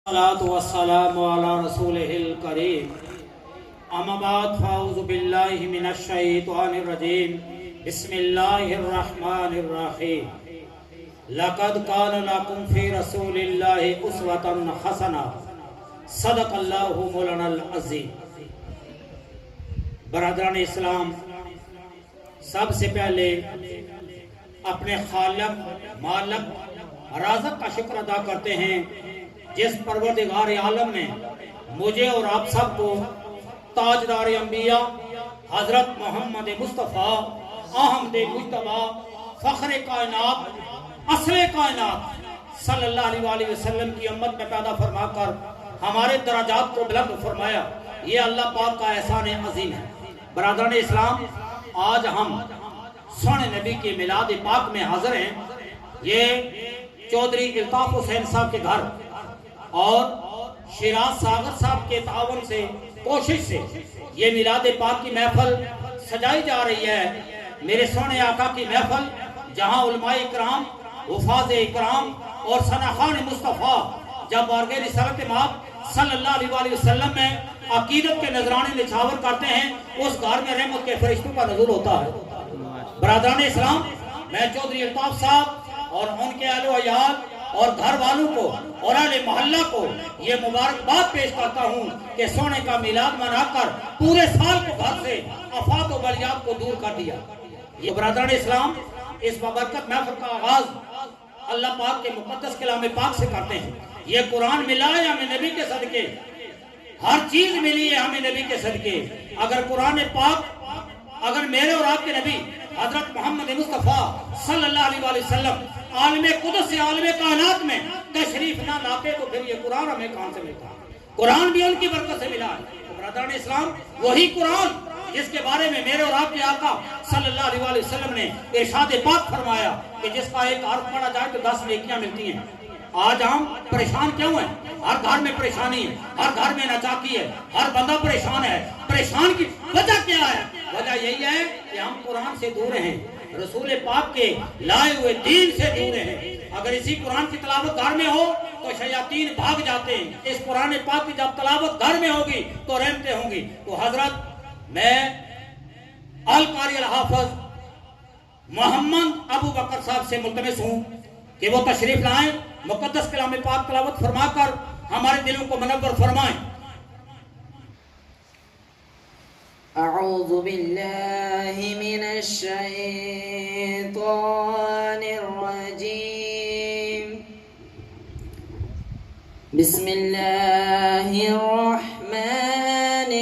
والسلام على رسوله الكريم اما بعد فاعوذ بالله من الشيطان الرجيم بسم الله الرحمن الرحيم لقد كان لكم في رسول الله اسوة حسنة صدق الله مولانا العظیم۔ برادران اسلام، سب سے پہلے اپنے خالق مالک رازق کا شکر ادا کرتے ہیں جس پروردگار عالم نے مجھے اور آپ سب کو تاجدار انبیاء حضرت محمد مصطفیٰ احمد مجتبیٰ فخر کائنات اصل کائنات صلی اللہ علیہ وآلہ وسلم کی امت میں پیدا فرما کر ہمارے درجات کو بلند فرمایا، یہ اللہ پاک کا احسان عظیم ہے۔ برادران اسلام، آج ہم سونے نبی کے میلاد پاک میں حاضر ہیں۔ یہ چودھری الطاف حسین صاحب کے گھر اور شیراز ساگر صاحب کے تعاون سے کوشش سے یہ میلاد پاک کی محفل سجائی جا رہی ہے۔ میرے سونے آقا کی محفل جہاں علماء اکرام، حفاظ اکرام اور ثناخان مصطفیٰ جب بارگاہ رسالت مآب صلی اللہ علیہ وآلہ وسلم میں عقیدت کے نذرانے نچھاور کرتے ہیں، اس گھر میں رحمت کے فرشتوں کا نزول ہوتا ہے۔ برادران اسلام، میں چودھری الطاف صاحب اور ان کے اہل و عیال اور گھر والوں کو اور اہل محلہ کو یہ مبارکباد پیش کرتا ہوں کہ سونے کا میلاد منا کر پورے سال کو گھر سے آفات و بلیات کو دور کر دیا۔ یہ برادران اسلام، اس بابرکت محفل کا آغاز اللہ پاک کے مقدس کلام پاک سے کرتے ہیں۔ یہ قرآن ملا ہے ہمیں نبی کے صدقے، ہر چیز ملی ہے ہمیں نبی کے صدقے۔ اگر قرآن پاک، اگر میرے اور آپ کے نبی حضرت محمد مصطفیٰ صلی اللہ علیہ وآلہ وسلم عالم قدس سے عالم کائنات میں تشریف نہ لاتے تو پھر یہ قرآن ہمیں کہاں سے ملتا؟ قرآن بھی ان کی برکت سے ملا ہے۔ برادران اسلام، وہی قرآن جس کے بارے میں میرے اور آپ کے آقا صلی اللہ علیہ وآلہ وسلم نے ارشاد پاک فرمایا کہ جس کا ایک حرف پڑھا جائے تو 10 نیکیاں ملتی ہیں۔ آج ہم پریشان کیوں ہیں؟ ہر گھر میں پریشانی ہے، ہر گھر میں ناچاکی ہے، ہر بندہ پریشان ہے۔ پریشان کی وجہ کیا ہے؟ وجہ یہی ہے کہ ہم قرآن سے دور ہیں، رسول پاک کے لائے ہوئے دین سے دور ہیں۔ اگر اسی قرآن کی تلاوت گھر میں ہو تو شیاطین بھاگ جاتے ہیں۔ اس قرآن پاک کی جب تلاوت گھر میں ہوگی تو رحمتیں ہوں گی۔ تو حضرت، میں القاری الحافظ محمد ابو بکر صاحب سے ملتمس ہوں کہ وہ تشریف لائیں، مقدس کلام پاک تلاوت فرما کر ہمارے دلوں کو منور فرمائیں۔ اعوذ باللہ من الشیطان الرجیم، بسم اللہ الرحمن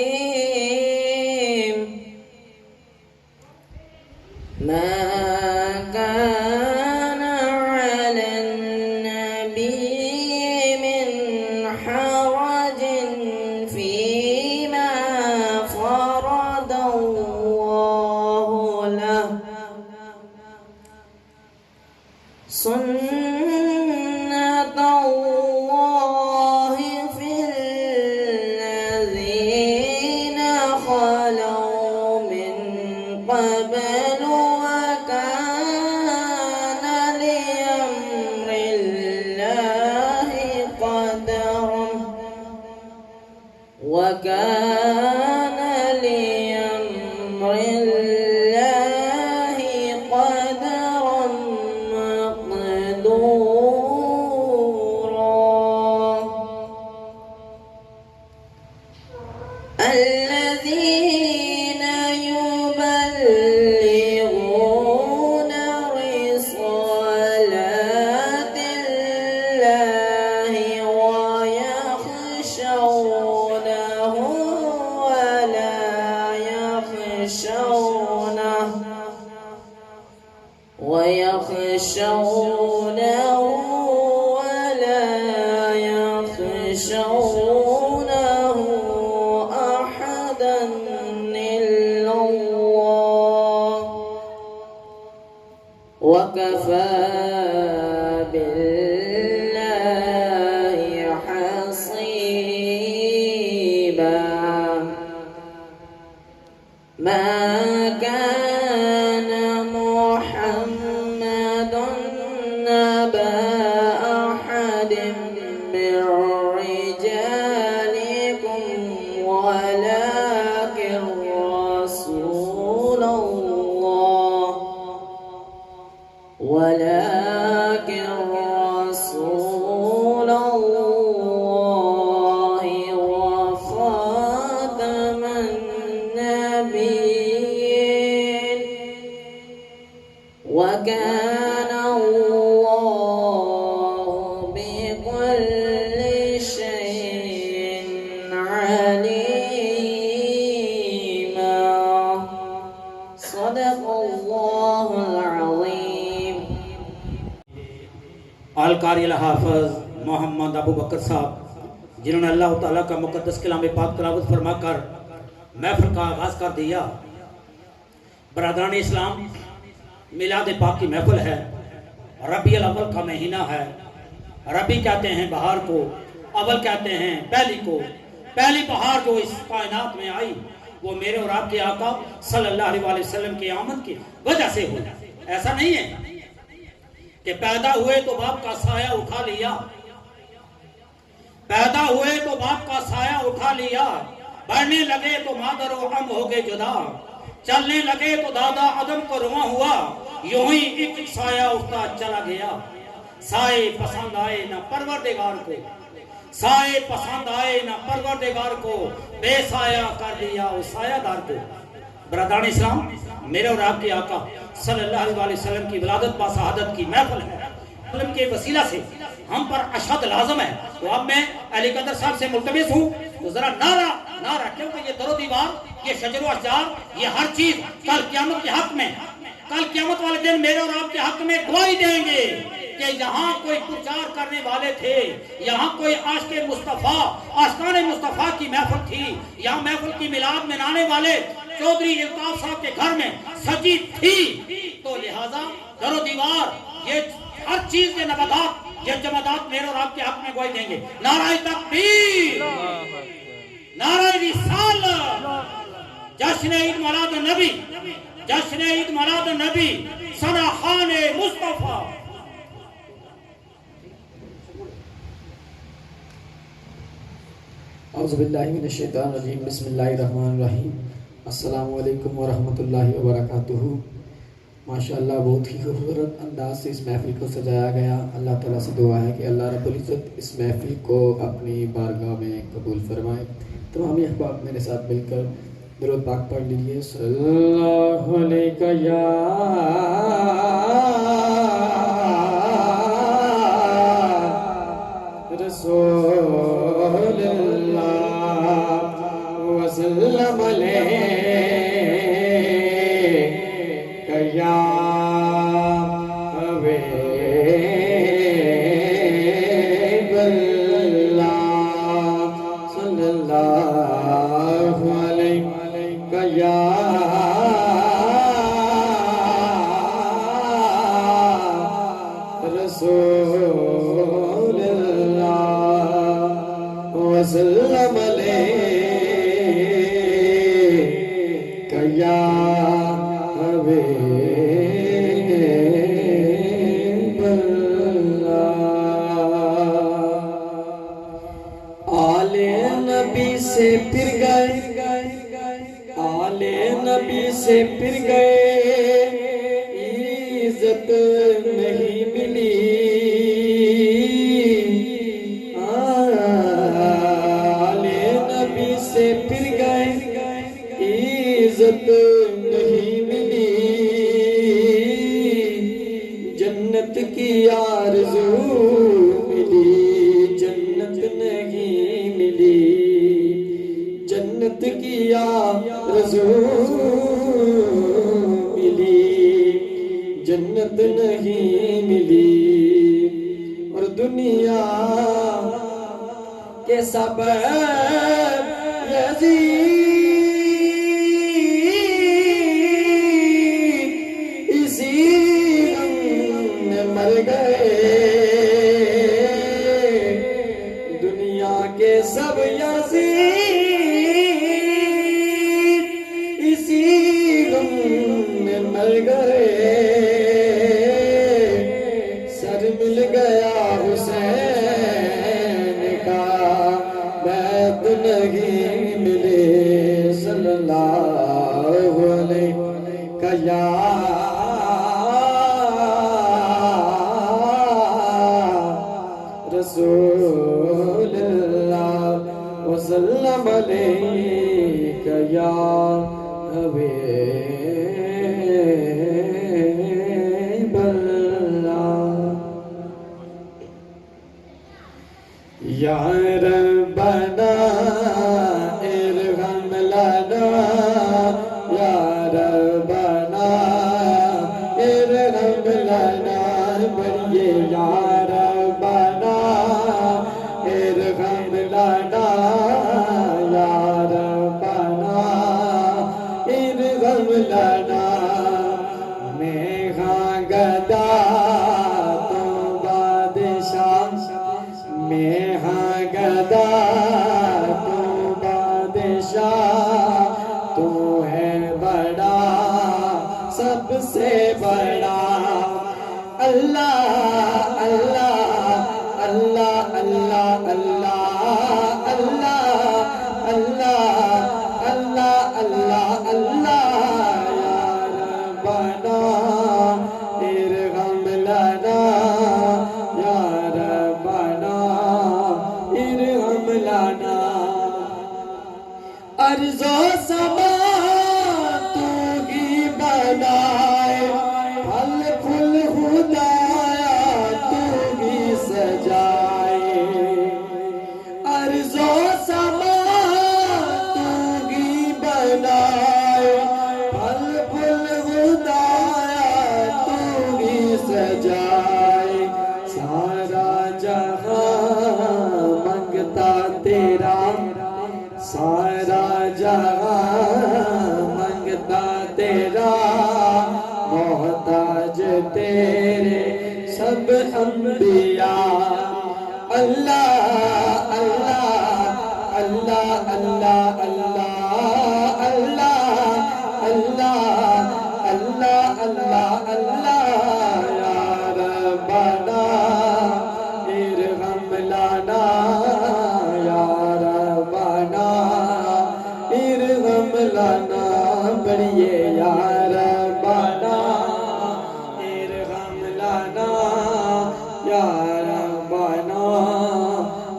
الرحیم، ما كان على النبي من حرج فيما فرض الله له، سنة الله في الذين خلوا من قبل، وكان لأمر الله قدرا، وكان لأمر الله قدرا مقدورا۔ الذين يبلغون رسالات الله ويخشونه ولا يخشونه أحدا إلا الله، وكفى بالله حصيبا۔ ما كان محمد أبا أحد من رجالكم ولكن رسول الله وخاتم النبيين وكان الله بكل شيء عليما. صدق الله العظيم. القاری الحافظ محمد ابو بکر صاحب، جنہوں نے اللہ تعالیٰ کا مقدس کلام پاک تلاوت فرما کر محفل کا آغاز کر دیا۔ برادران اسلام، میلاد پاک کی محفل ہے، ربیع الاول کا مہینہ ہے۔ ربیع کہتے ہیں بہار کو، اول کہتے ہیں پہلی کو۔ پہلی بہار جو اس کائنات میں آئی وہ میرے اور آپ کے آقا صلی اللہ علیہ وسلم کی آمد کی وجہ سے ہوئی۔ ایسا نہیں ہے کہ پیدا ہوئے تو باپ کا سایہ اٹھا لیا، پیدا ہوئے تو باپ کا سایہ اٹھا لیا، بڑھنے لگے تو مادر و ام ہو گئے جدا، چلنے لگے تو دادا عدم کو رواں ہوا، یوں ہی ایک ایک سایہ اٹھتا چلا گیا۔ سائے پسند آئے نہ پروردگار کو، سائے پسند آئے نہ پروردگار کو، بے سایہ کر دیا اس سایہ دار کو۔ برادران اسلام، میرے اور آپ کے آقا صلی اللہ علیہ وسلم کی ولادت با شہادت کی محفل ہے۔ علم کے وسیلہ سے ہم پر اشہد لازم ہے۔ تو اب میں علی قدر صاحب سے ملتمس ہوں تو ذرا نعرہ، کیونکہ یہ در و دیوار، یہ شجر و اشجار، یہ ہر چیز کل قیامت کے حق میں، کل قیامت والے دن میرے اور آپ کے حق میں گواہی دیں گے کہ یہاں کوئی پرچار کرنے والے تھے، یہاں کوئی عاشق مصطفیٰ، عاشقان مصطفیٰ کی محفل تھی، یہاں محفل کی میلاد منانے والے چودھری الطاف صاحب کے گھر میں سجی تھی۔ تو لہٰذا در و دیوار، یہ ہر چیز کے نباتات، یہ جمادات میرے اور آپ کے حق میں گواہی دیں گے۔ نعرہ تکبیر، نعرہ رسالت، جشن عید میلاد النبی، جشن عید میلاد النبی، ثنا خوان مصطفیٰ۔ اعوذ باللہ من الشیطان الرجیم، بسم اللہ الرحمن الرحیم۔ السلام علیکم ورحمۃ اللہ وبرکاتہ۔ ماشاءاللہ بہت ہی خوبصورت انداز سے اس محفل کو سجایا گیا۔ اللہ تعالیٰ سے دعا ہے کہ اللہ رب العزت اس محفل کو اپنی بارگاہ میں قبول فرمائے۔ تمام احباب میرے ساتھ مل کر درود پاک پڑھ لیجیے۔ صلی اللہ علیہ یا رسول اللہ وسلم علیک یا حبیب اللہ، صلی اللہ علیہ یا رسول اللہ وسلم علیک یا حبیب اللہ۔ آل نبی سے پھر گئے، آل نبی سے پھر گئے، عزت نہیں ملی۔ آل نبی سے پھر گئے، عزت نہیں ملی۔ جنت کی آرزو ملی، جنت نہیں ملی۔ جنت کی آرزو ملی، جنت نہیں ملی۔ اور دنیا کے سب یزید اسی غم میں مر گئے۔ دنیا کے سب یزید اسی غم میں مر گئے۔ سر مل گیا حسین رسول اللہ وسلم علیک یا حبیب اللہ یا ربنا ارحم لنا یا ربنا ارحم لنا بڑھئے یا ربنا ارحم لنا یا ربنا ارحم لنا میں ہاں گدا تو بادشاہ میں ہاں گدا تو بادشاہ تو ہے بڑا سب سے بڑا اللہ اللہ اللہ اللہ اللہ اللہ اللہ اللہ اللہ اللہ یا ربنا ارحم لنا یا ربنا ارحم لنا ارض و سما تو ہی بنائے پھل پھول خدایا تو ہی سجائے ارض و سما تو ہی بنائے پھل پھول خدایا تو ہی سجائے سارا جہاں منگتا تیرا سارا جہاں منگتا تیرا محتاج تیرے سب انبیاء اللہ اللہ اللہ اللہ اللہ اللہ اللہ اللہ اللہ یا ربنا ارحم لنا یا ربنا ارحم لنا بڑھئے یا ربنا ارحم لنا یا ربنا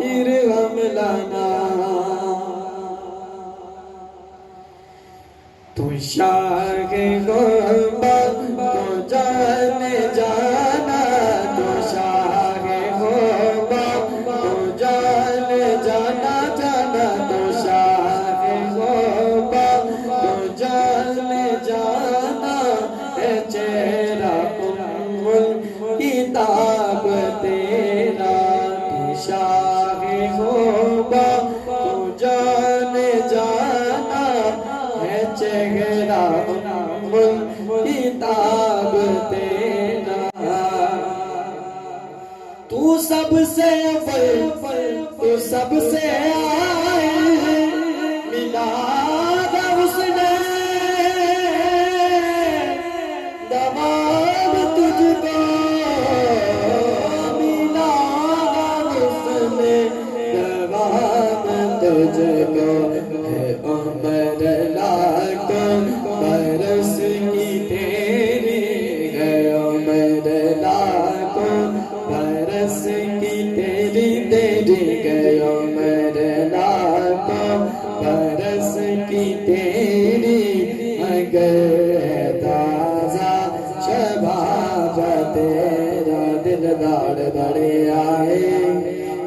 ارحم لنا تو شاہ غربت تو جان جانا تو شاہ غربت تو جان جانا جانا تو شاہ غربت تو جان جانا ہے چہرہ کتاب تیرا تو شاہ غربت تو جان جانا ہے چہرہ کتاب تیرا تو سب سے اول تو سب سے آئے ملا گا اس نے دوام تجھ کو ملا گا اس نے دوام تجھ کو ہے عمر لاکھ برس کی تیری ہے عمر لاکھ برس کی تیری تیری ہے عمر لاکھ برس کی تیری اگر ہے تازہ شباب تیرا دلدار بڑے آئے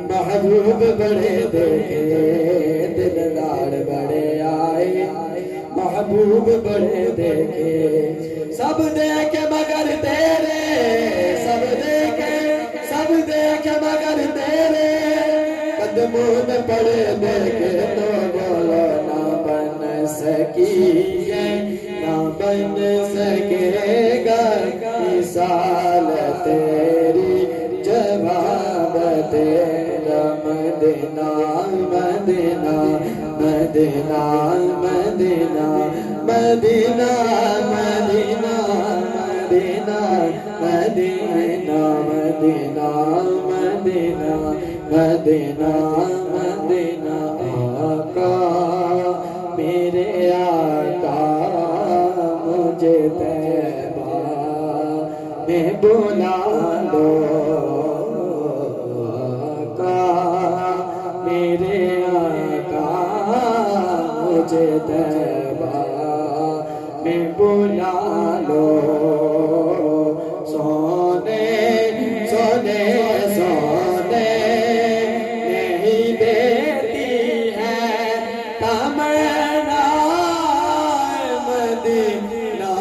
محبوب بڑے دیکھے دلدار بڑے آئے محبوب بڑے دیکھے سب دیکھے مگر تیرے سب دیکھے مگر تیرے قدموں میں پڑے دیکھے تو بولو نہ بن سکی ہے نہ بن سکے گا مثال تیری جواب تیرا مدینہ مدینہ مدینہ مدینہ مدینہ مدینہ مدینہ مدینہ مدینہ مدینہ مدینہ مدینہ آقا میرے آقا مجھے طیبہ میں بلا دو طیبہ میں بلا لو سونے سونے سونے نہیں دیتی ہے تمنا مدینہ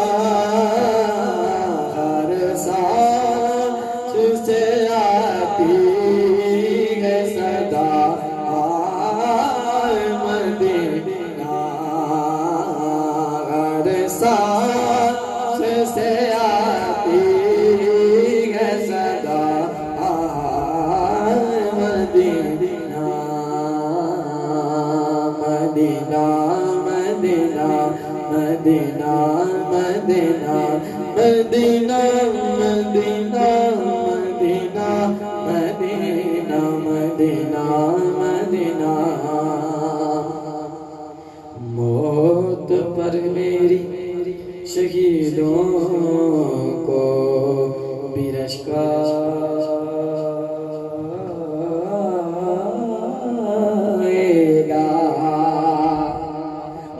ہر سانس سے آتی ہے صدا مدینہ ہر سانس سے آتی ہے صدا مدینہ مدینہ مدینہ مدینہ مدینہ مدینہ مدینہ مدینہ مدینہ مدینہ موت پر میری شہیدوں کو بھی رشکا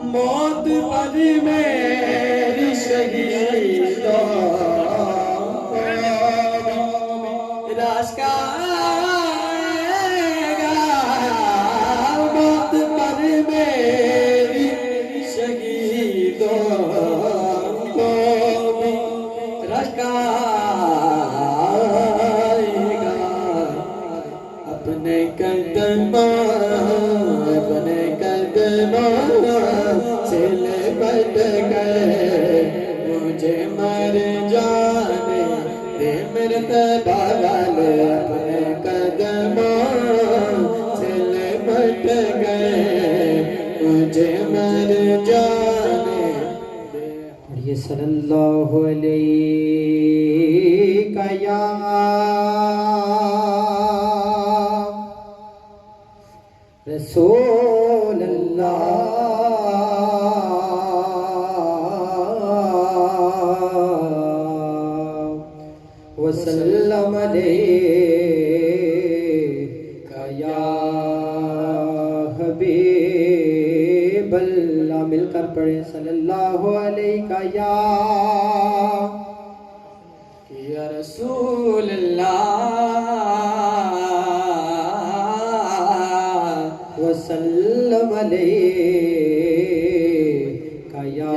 موت پر میری شہیدوں کو رشکا موت پر میری شہیدوں کو بھی رشکا اپنے قدموں سے لپٹ گئے مجھے مر جانے دے میرے طیبہ والے اپنے قدموں سے لپٹ گئے مجھے مر جانے دے پڑھیے صلی اللہ علیہ یا رسول اللہ وسلم علیک یا حبیب اللہ مل کر پڑھیں صلی اللہ علیہ یا رسول اللہ وسلم علیک یا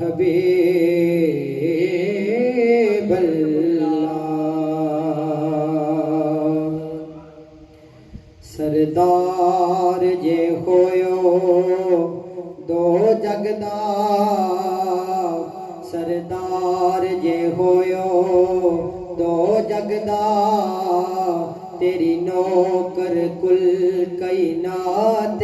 حبیب اللہ سردار جے ہویو دو جگدا سردار جے ہویو دو جگدا تیری نوکر کل کائنات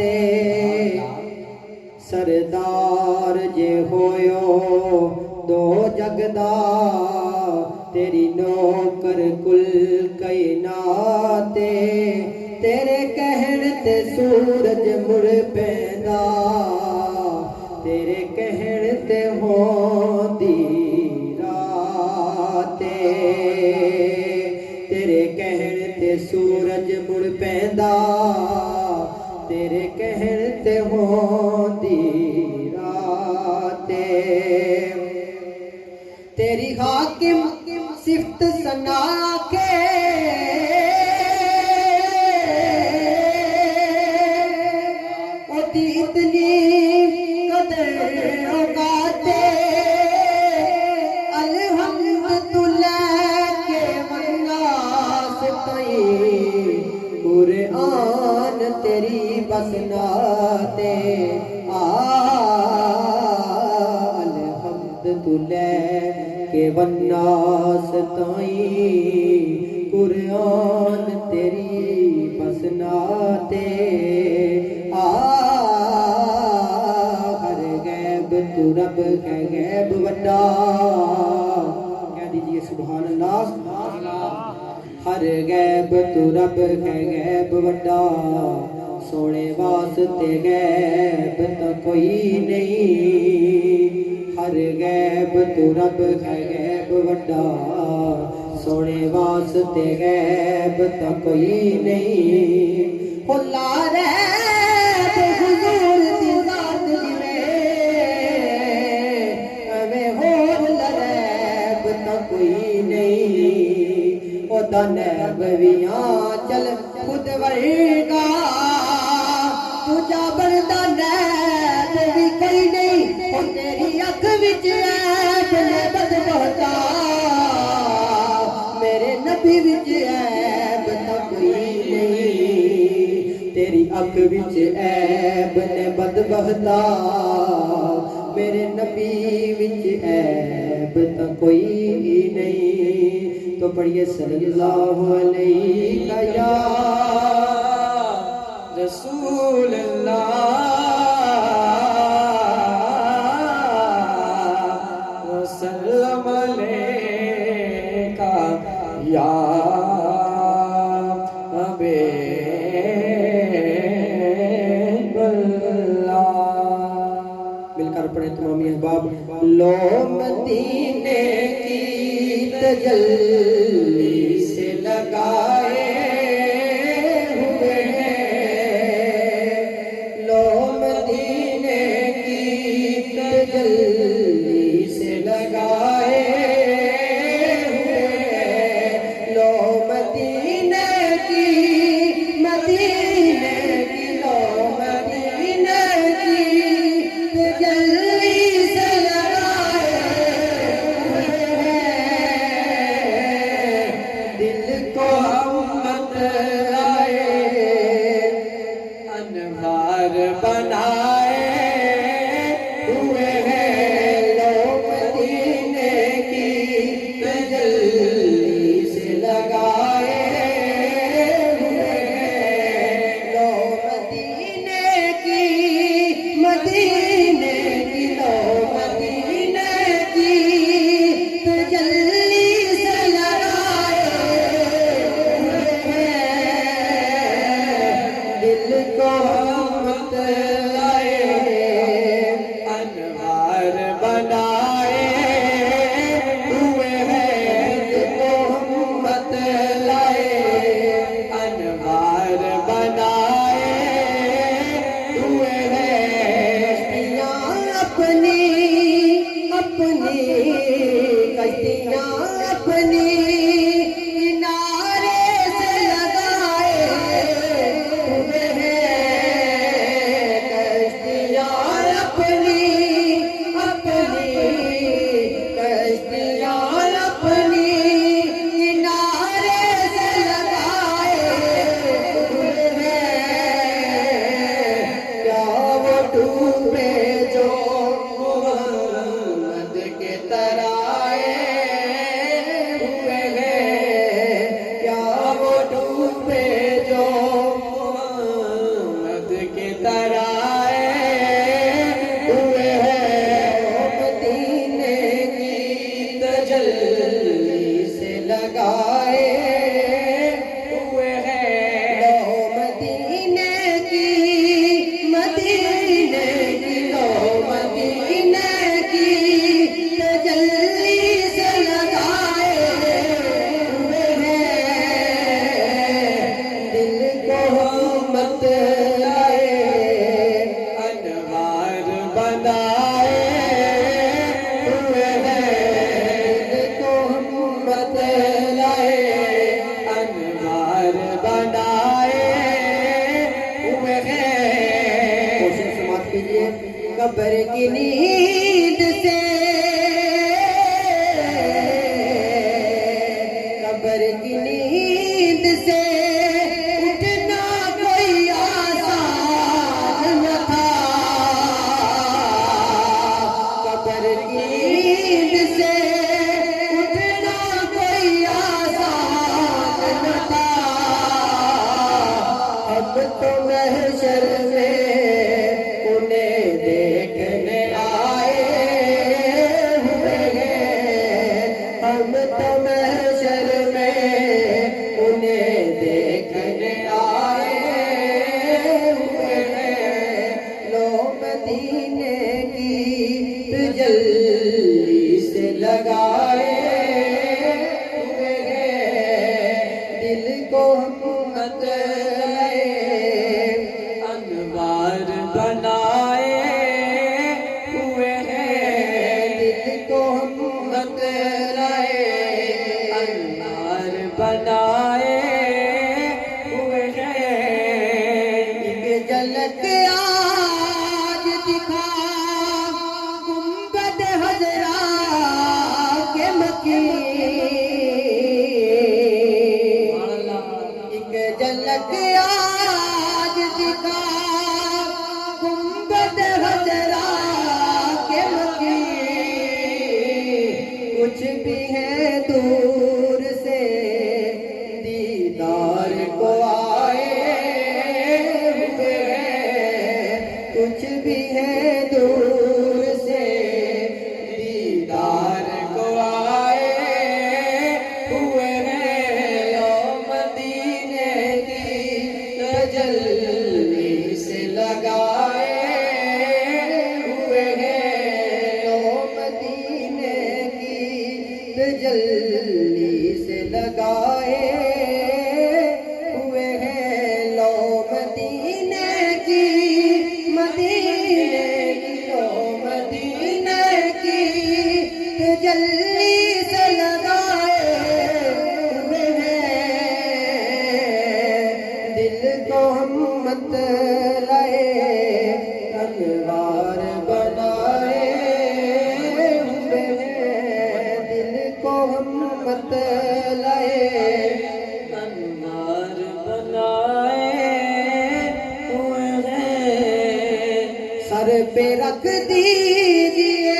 سردار جے ہویو دو جگدا تیری نوکر کل کائنات تیرے کہن تے سورج مڑ پیندا تیرے کہن تے ہوندی رات تیرے کہن تے سورج مڑ پیندا تیرے کہن تے ہوندی رات تیری حاکم صفت ثنا کے ہوتی اتنی قدر اوقات الحمدللہ کے مناس تئیں قرآن تیری بسناتے الحمدللہ کے والناس تائیں قرآن تیری بسناتے ہر غیب تو رب ہے غیب وڈا کہہ دیجئے سبحان اللہ ہر غیب تو رب ہے غیب وڈا سونے واسطے غیب تو کوئی نہیں ہر غیب تو رب ہے غیب وڈا سونے واسطے غیب تو کوئی نہیں لا رہے بردہ نیبویاں چل خود ورگا تجا بردہ نیبوی کوئی نہیں اور تیری اکھ وچ عیب نے بد بہتا میرے نبی وچ عیب تا کوئی نہیں تیری اکھ وچ عیب نے بد بہتا میرے نبی وچ عیب تا کوئی نہیں تو پڑھیے صلی اللہ علیہ یا رسول اللہ وسلم علیکہ یا حبیب اللہ مل کر پڑھیں تمامی احباب لو مدینے کی تجلی سے لگائے ہوئے ہیں لو مدینے کی تجلی سے لگائے ہوئے ہیں لو مدینے کی لو مدینے کی تجلی سے لگائے ہوئے ہیں دل کو امت لائے انوار بنائے ہوئے ہیں لو مدینے کی تجلی سے لگائے ہوئے ہیں لو مدینے کی لو مدینے کی تجلی سے لگائے ہوئے ہیں دل کو امت لائے انوار بنائے ہوئے ہیں دل کو امت لائے انوار بنائے ہوئے ہیں کشتیاں اپنی کنارے سے لگائے ہوئے ہیں کشتیاں اپنی کشتیاں اپنی کنارے سے لگائے ہوئے ہیں کیا وہ ڈوبے جو محمد کے ترائے ہوئے ہیں کیا وہ ڈوبے جو محمد کے ترائے ہوئے ہیں مدینے کی تجلی سے لگائے ہوئے ہیں لو مدینے کی لو مدینے کی تجلی سے لگائے ہوئے ہیں دل کو مت لائے انوار بنائے ہوئے ہیں دل کو مت لائے انوار بنائے ہوئے ہیں کوشش سماعت کیجیے قبر کی نیند سے قبر کی نیند سے اٹھنا کوئی آسان نہ تھا قبر کی نیند سے اٹھنا کوئی آسان نہ تھا اب تو محشر میں انہیں دیکھنے آئے ہوئے ہیں ہم تو محشر میں انہیں دیکھنے آئے ہوئے ہیں لو مدینے کی تجلی سے لگائے ہوئے ہیں دل کو مت انوار بنائے ہوئے ہیں دل کو مت انوار بنائے جلک آج دکھا گنبد حضرا کے مکی کچھ بھی ہے دور سے دیدار کو آئے ہوئے ہیں کچھ بھی ہے دور سے دیدار کو آئے ہوئے ہیں او مدینے کی تجلی سے لگائے ہوئے ہیں او مدینے کی تجلی سے لگائے ہوئے ہیں لو مدینے کی لو مدینے کی تجلی سے لگائے ہوئے ہیں دل کو ہم مت لائے انوار بنائے ہوئے ہیں دل کو ہم مت لائے انوار بنائے ہوئے ہیں سر پہ رکھ دیجئے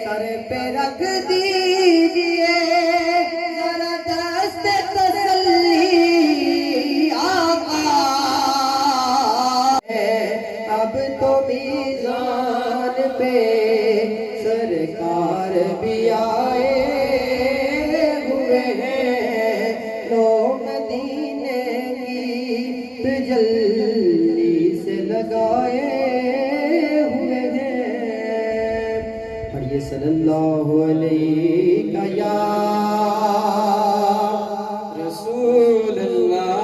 سر پہ رکھ دیجئے ذرا دست تسلی آقا اب تو میزان پہ سرکار بھی آئے ہوئے ہیں لو مدینے کی تجلی سے لگائے ہوئے ہیں پڑھیے صلی اللہ علیہ یا رسول اللہ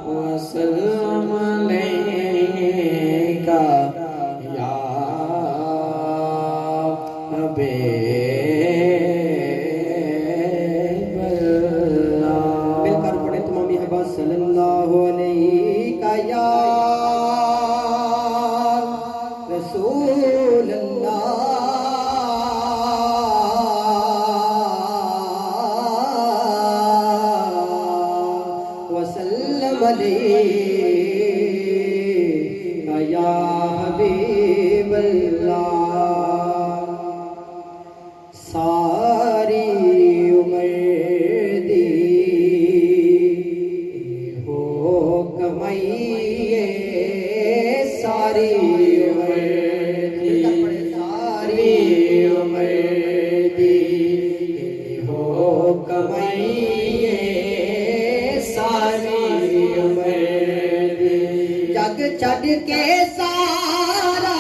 وسلم علیہ یا حبیب اللہ مل کر پڑھیں تمامی احباب صلی اللہ علیہ یا رسول اللہ وسلم علیہ یا حبیب اللہ ساری عمر دی ہو کمائیے ساری عمر دی ساری عمر دی ہو کمائیے ساری عمر دی جگ چھڈ کے سارا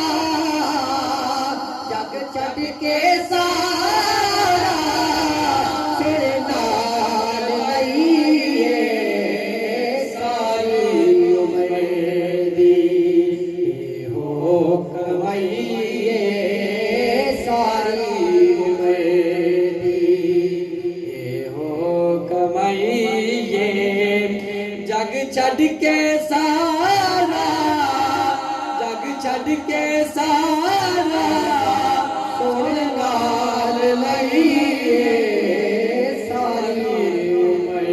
جگ چھڈ کے سارا پھر نال لئیے ساری عمر دی ہو کمائیے ساری عمر دی ہو کمائیے جگ چھڈ کے سارا جگ چھڈ کے سارا سونے نال لئیے ساری عمر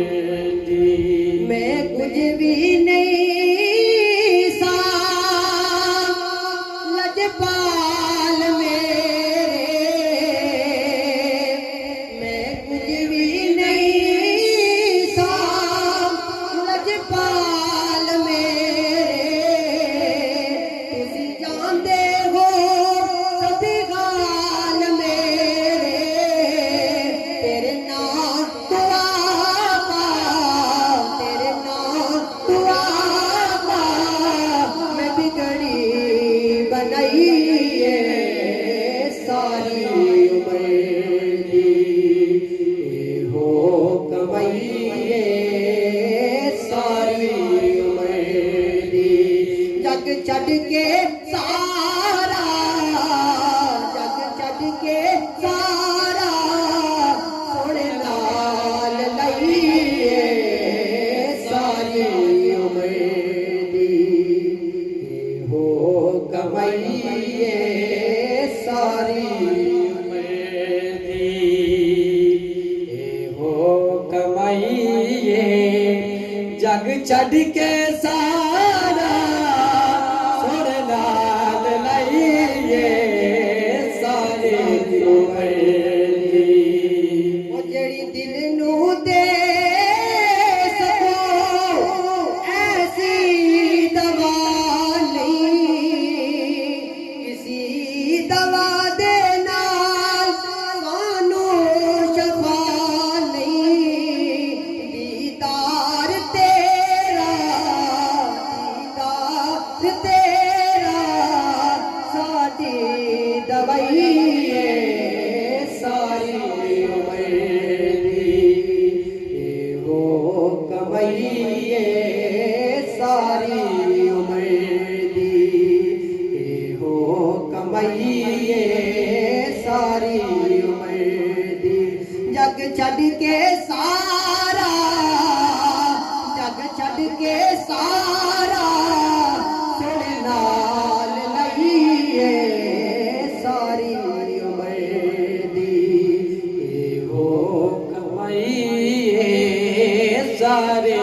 دی میں کچھ بھی نہیں سا لجپال میرے میں کچھ بھی نہیں سا لجپال میرے تسی جاندے ہو سبھی غال میرے تیرے نام دعا تیرے نام دعا میں بگڑی بنائی ہے ساری عمر دی ہو کمائیے ساری عمر دی جگ چھڈ کے سارا جگ چھڈ کے سارا سونے نال لئیے ساری عمر دی ہو کمائیے ساری چڑھ کے سارا سر نال لائیے ساری عمر دی وہ جڑی دل نو دے سکو ایسی دوا نہیں کسی دوا دے نال سانو شفا نہیں دیدار تیرا ساڈی دوائی ہے ساری عمر دی اے ہو کمائی ہے ساری عمر دی اے ہو کمائی ہے ساری عمر دی جگ چھڈ کے سارا جگ چھڈ کے سارا سونے نال لئیے ساری عمر دی اے ہو کمائی ہے سارے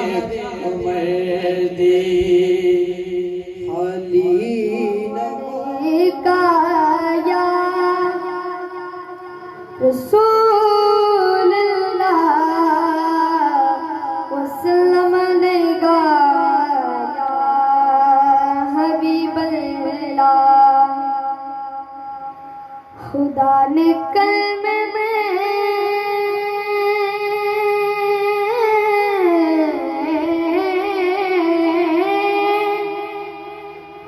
عمر دی خالی نہ یا رسول اللہ وسلم علیکہ یا حبیب اللہ خدا نے کلمے میں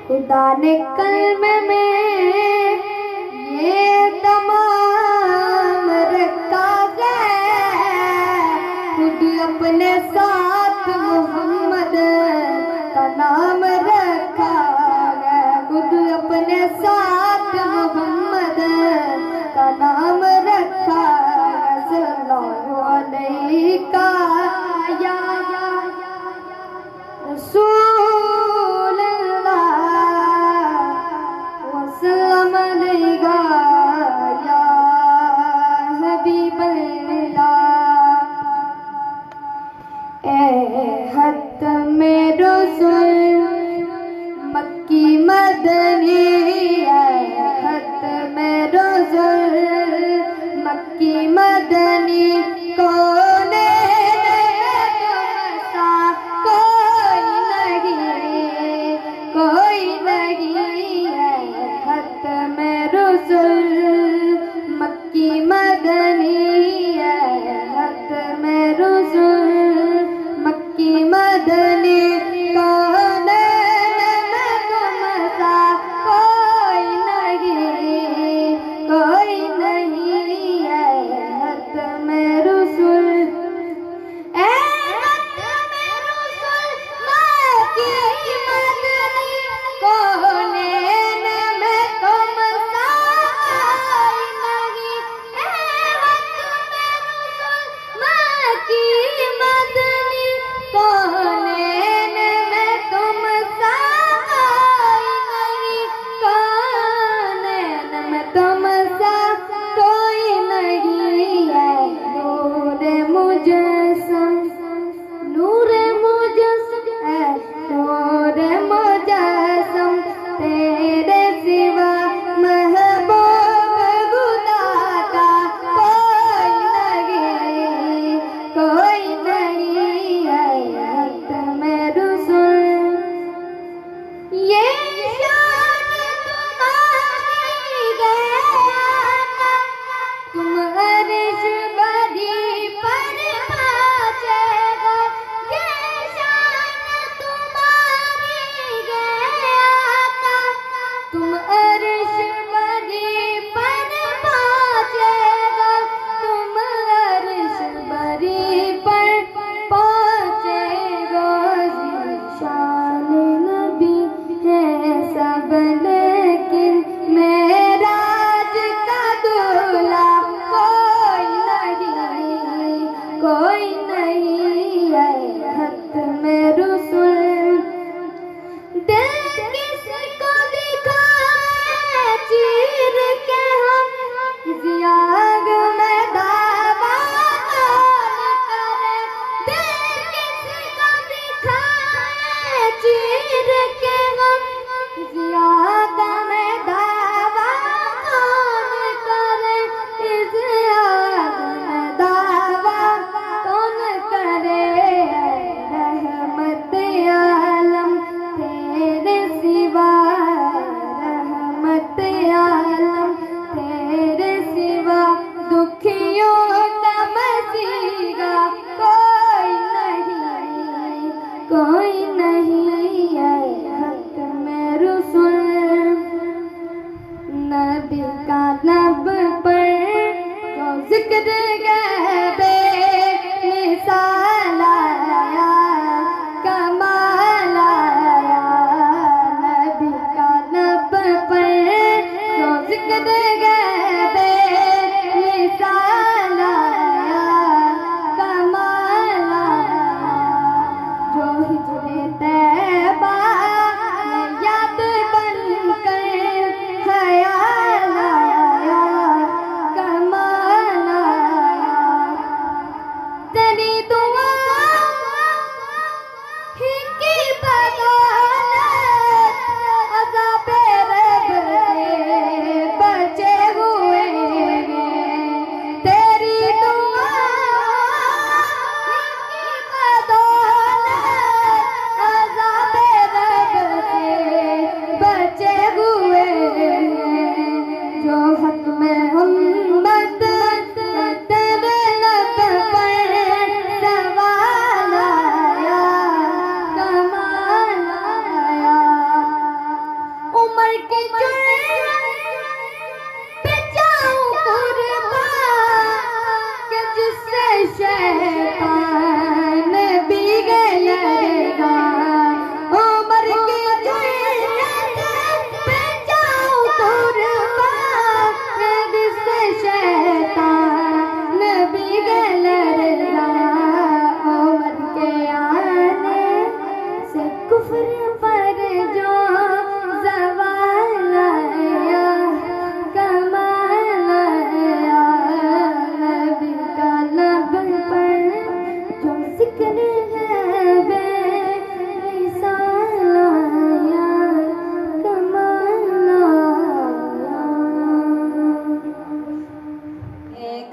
خدا نے کلمے میں یہ تمام رکھا ہے خود اپنے ساتھ محمد کا نام رکھا ہے خود اپنے ساتھ محمد کا نام رکھا ہے صلی اللہ علیہ یا رسول وسلم علیکہ یا حبیب اللہ اے ختم رسول مکی مدنی اے ختم رسول مکی مدنی کون کوئی نہیں ہے ختم رسول مکی مدنی ہے ختم رسول مکی مدنی کون مسا کوئی نہیں ہے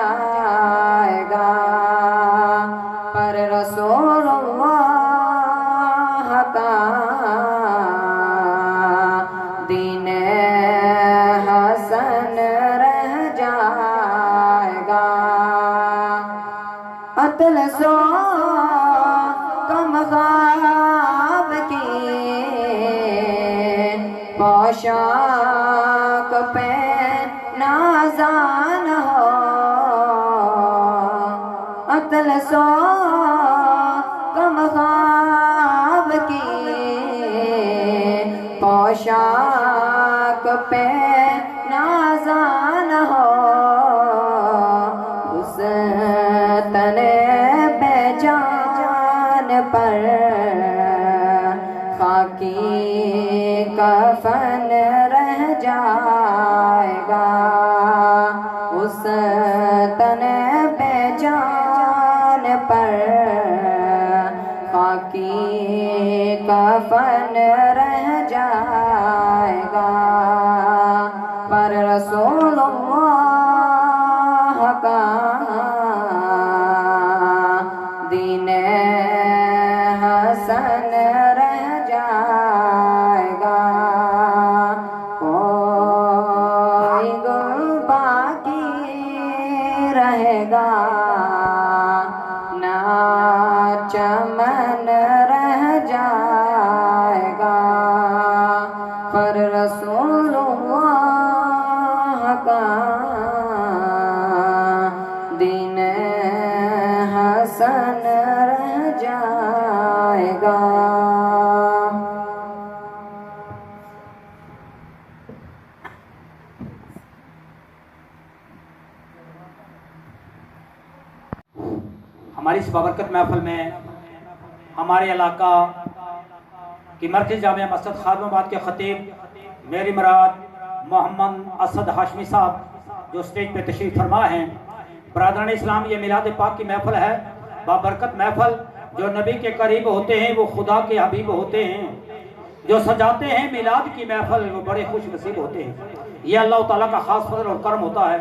جائے گا پر رسول اللہ کا دین حسن رہ جائے گا اطلسو کم خواب کی پوشاک پہ نازان ہو اطلسو کم خواب کی پوشاک پہ نازان ہو اس تن بے جان پر خاکی کفن رہ جائے گا اس تن بے جان پر خاکی کفن رہ جائے گا پر رسول اللہ کا دین حسن رہ جائے گا کوئی گل باقی رہے گا نہ چمن رہ جائے گا پر رسول اللہ کا دین حسن رہ جائے گا ہماری اس بابرکت محفل میں ہمارے علاقہ کی مرکز جامعہ مسجد خادم آباد کے خطیب میری مراد محمد اسد ہاشمی صاحب جو اسٹیج پہ تشریف فرما ہیں. برادران اسلام، یہ میلاد پاک کی محفل ہے، بابرکت محفل. جو نبی کے قریب ہوتے ہیں وہ خدا کے حبیب ہوتے ہیں، جو سجاتے ہیں میلاد کی محفل وہ بڑے خوش نصیب ہوتے ہیں. یہ اللہ تعالیٰ کا خاص فضل اور کرم ہوتا ہے.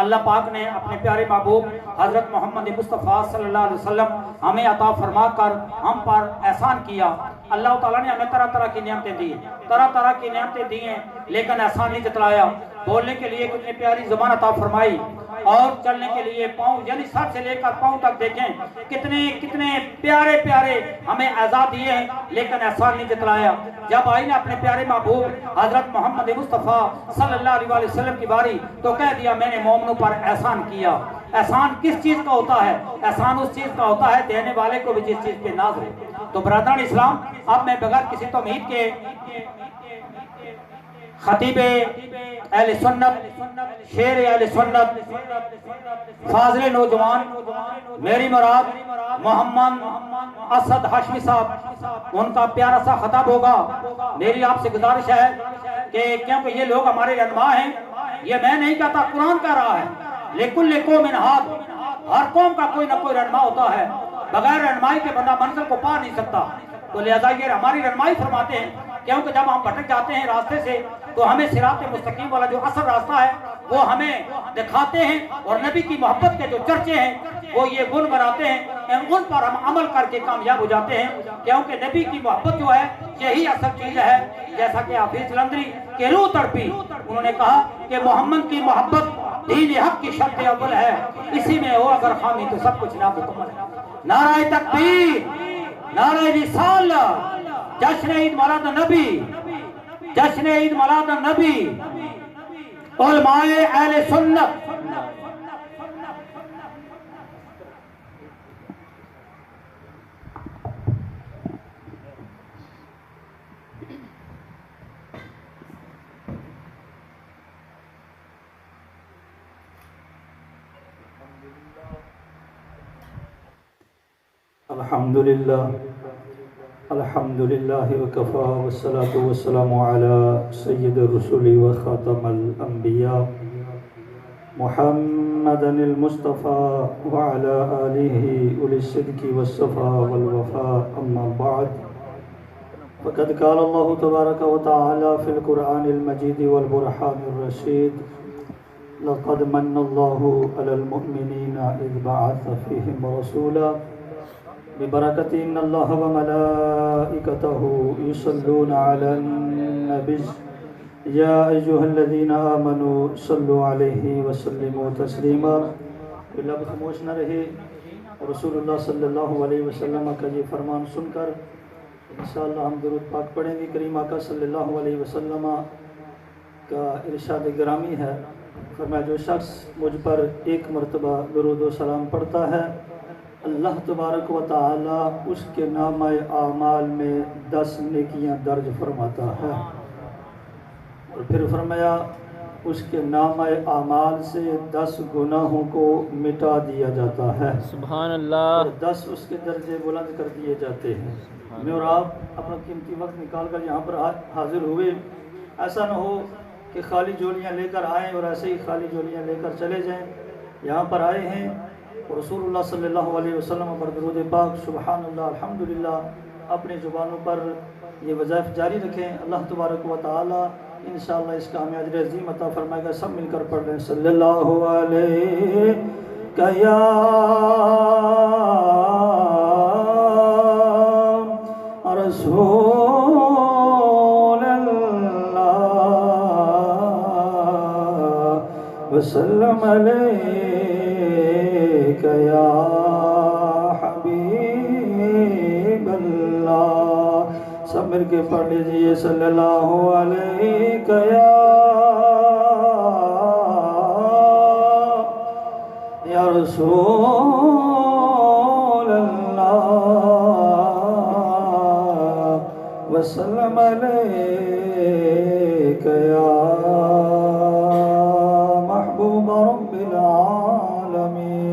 اللہ پاک نے اپنے پیارے محبوب حضرت محمد مصطفیٰ صلی اللہ علیہ وسلم ہمیں عطا فرما کر ہم پر احسان کیا. اللہ تعالیٰ نے ہمیں طرح طرح کی نعمتیں دی، طرح طرح کی نعمتیں دی ہیں، لیکن احسان نہیں جتلایا. بولنے کے لیے کتنی پیاری زبان عطا فرمائی اور چلنے کے لیے پاؤں، یعنی سر سے لے کر پاؤں تک دیکھیں کتنے پیارے پیارے ہمیں اعزاز دیے ہیں، لیکن احسان نہیں جتلایا. جب آئی نا اپنے پیارے محبوب حضرت محمد مصطفیٰ صلی اللہ علیہ وسلم کی باری تو کہہ دیا میں نے مومنوں پر احسان کیا. احسان کس چیز کا ہوتا ہے؟ احسان اس چیز کا ہوتا ہے دینے والے کو بھی جس چیز پہ ناز ہے. تو برادران اسلام، اب میں بغیر کسی تمہید کے خطیب اہل سنت، شیر اہل سنت، فاضل نوجوان میری مراد محمد اسد ہاشمی صاحب، ان کا پیارا سا خطاب ہوگا. میری آپ سے گزارش ہے کہ کیونکہ یہ لوگ ہمارے رہنما ہیں، یہ میں نہیں کہتا، قرآن کہہ رہا ہے لِكُلِّ قَوْمٍ ہَادٍ، ہر قوم کا کوئی نہ کوئی رہنما ہوتا ہے، بغیر رہنمائی کے بندہ منزل کو پا نہیں سکتا. تو لہذا یہ ہماری رہنمائی فرماتے ہیں، کیونکہ جب ہم بھٹک جاتے ہیں راستے سے تو ہمیں صراط مستقیم والا جو اصل راستہ ہے وہ ہمیں دکھاتے ہیں، اور نبی کی محبت کے جو چرچے ہیں وہ یہ گن بناتے ہیں، ان پر ہم عمل کر کے کامیاب ہو جاتے ہیں. کیونکہ نبی کی محبت جو ہے یہی اصل چیز ہے. جیسا کہ حافظ جلندری کے روح تڑپی، انہوں نے کہا کہ محمد کی محبت دین حق کی شرط اول ہے، اسی میں ہو اگر خامی تو سب کچھ نامکمل ہے. نعرہ تکبیر، نعرہ رسالت، جشن عید میلاد النبی، جشن عید میلاد النبی، علماء اہل سنت. الحمد لله وكفى والصلاة والسلام على سيد الرسل وخاتم الأنبياء محمد المصطفى وعلى آله أولي الصدق والصفاء والوفاء. أما بعد، فقد قال الله تبارك وتعالى في القرآن المجيد والبرهان الرشيد: لقد من الله على المؤمنين إذ بعث فيهم رسولا ببركة إن الله وملائكته يصلون على النبي يا أيها الذين آمنوا صلوا عليه وسلموا تسليما. لب خاموش نہ رہے. رسول اللہ صلی اللہ علیہ وسلم کا یہ فرمان سن کر انشاءاللہ ہم درود پاک پڑھیں گے. کریم آقا صلی اللہ علیہ وسلم کا ارشاد گرامی ہے، فرمایا جو شخص مجھ پر ایک مرتبہ درود و سلام پڑھتا ہے اللہ تبارک و تعالی اس کے نامہ اعمال میں 10 نیکیاں درج فرماتا ہے. اور پھر فرمایا اس کے نامہ اعمال سے 10 گناہوں کو مٹا دیا جاتا ہے. سبحان اللہ. اور 10 اس کے درجے بلند کر دیے جاتے ہیں. میں اور آپ اپنا قیمتی وقت نکال کر یہاں پر حاضر ہوئے. ایسا نہ ہو کہ خالی جولیاں لے کر آئیں اور ایسے ہی خالی جولیاں لے کر چلے جائیں. یہاں پر آئے ہیں اور رسول اللہ صلی اللہ علیہ وسلم پر درود پاک سبحان اللہ الحمدللہ اپنی زبانوں پر یہ وظائف جاری رکھیں. اللہ تبارک و تعالی انشاءاللہ اس کا ہمیں اجر عظیم عطا فرمائے گا. سب مل کر پڑھ رہے ہیں صلی اللہ علیہ یا رسول اللہ وسلم علیک یا حبیب اللہ. سب مل کے پڑھ لیجئے صلی اللہ علیہ یا رسول اللہ وسلم علیک یا محبوب رب العالمین.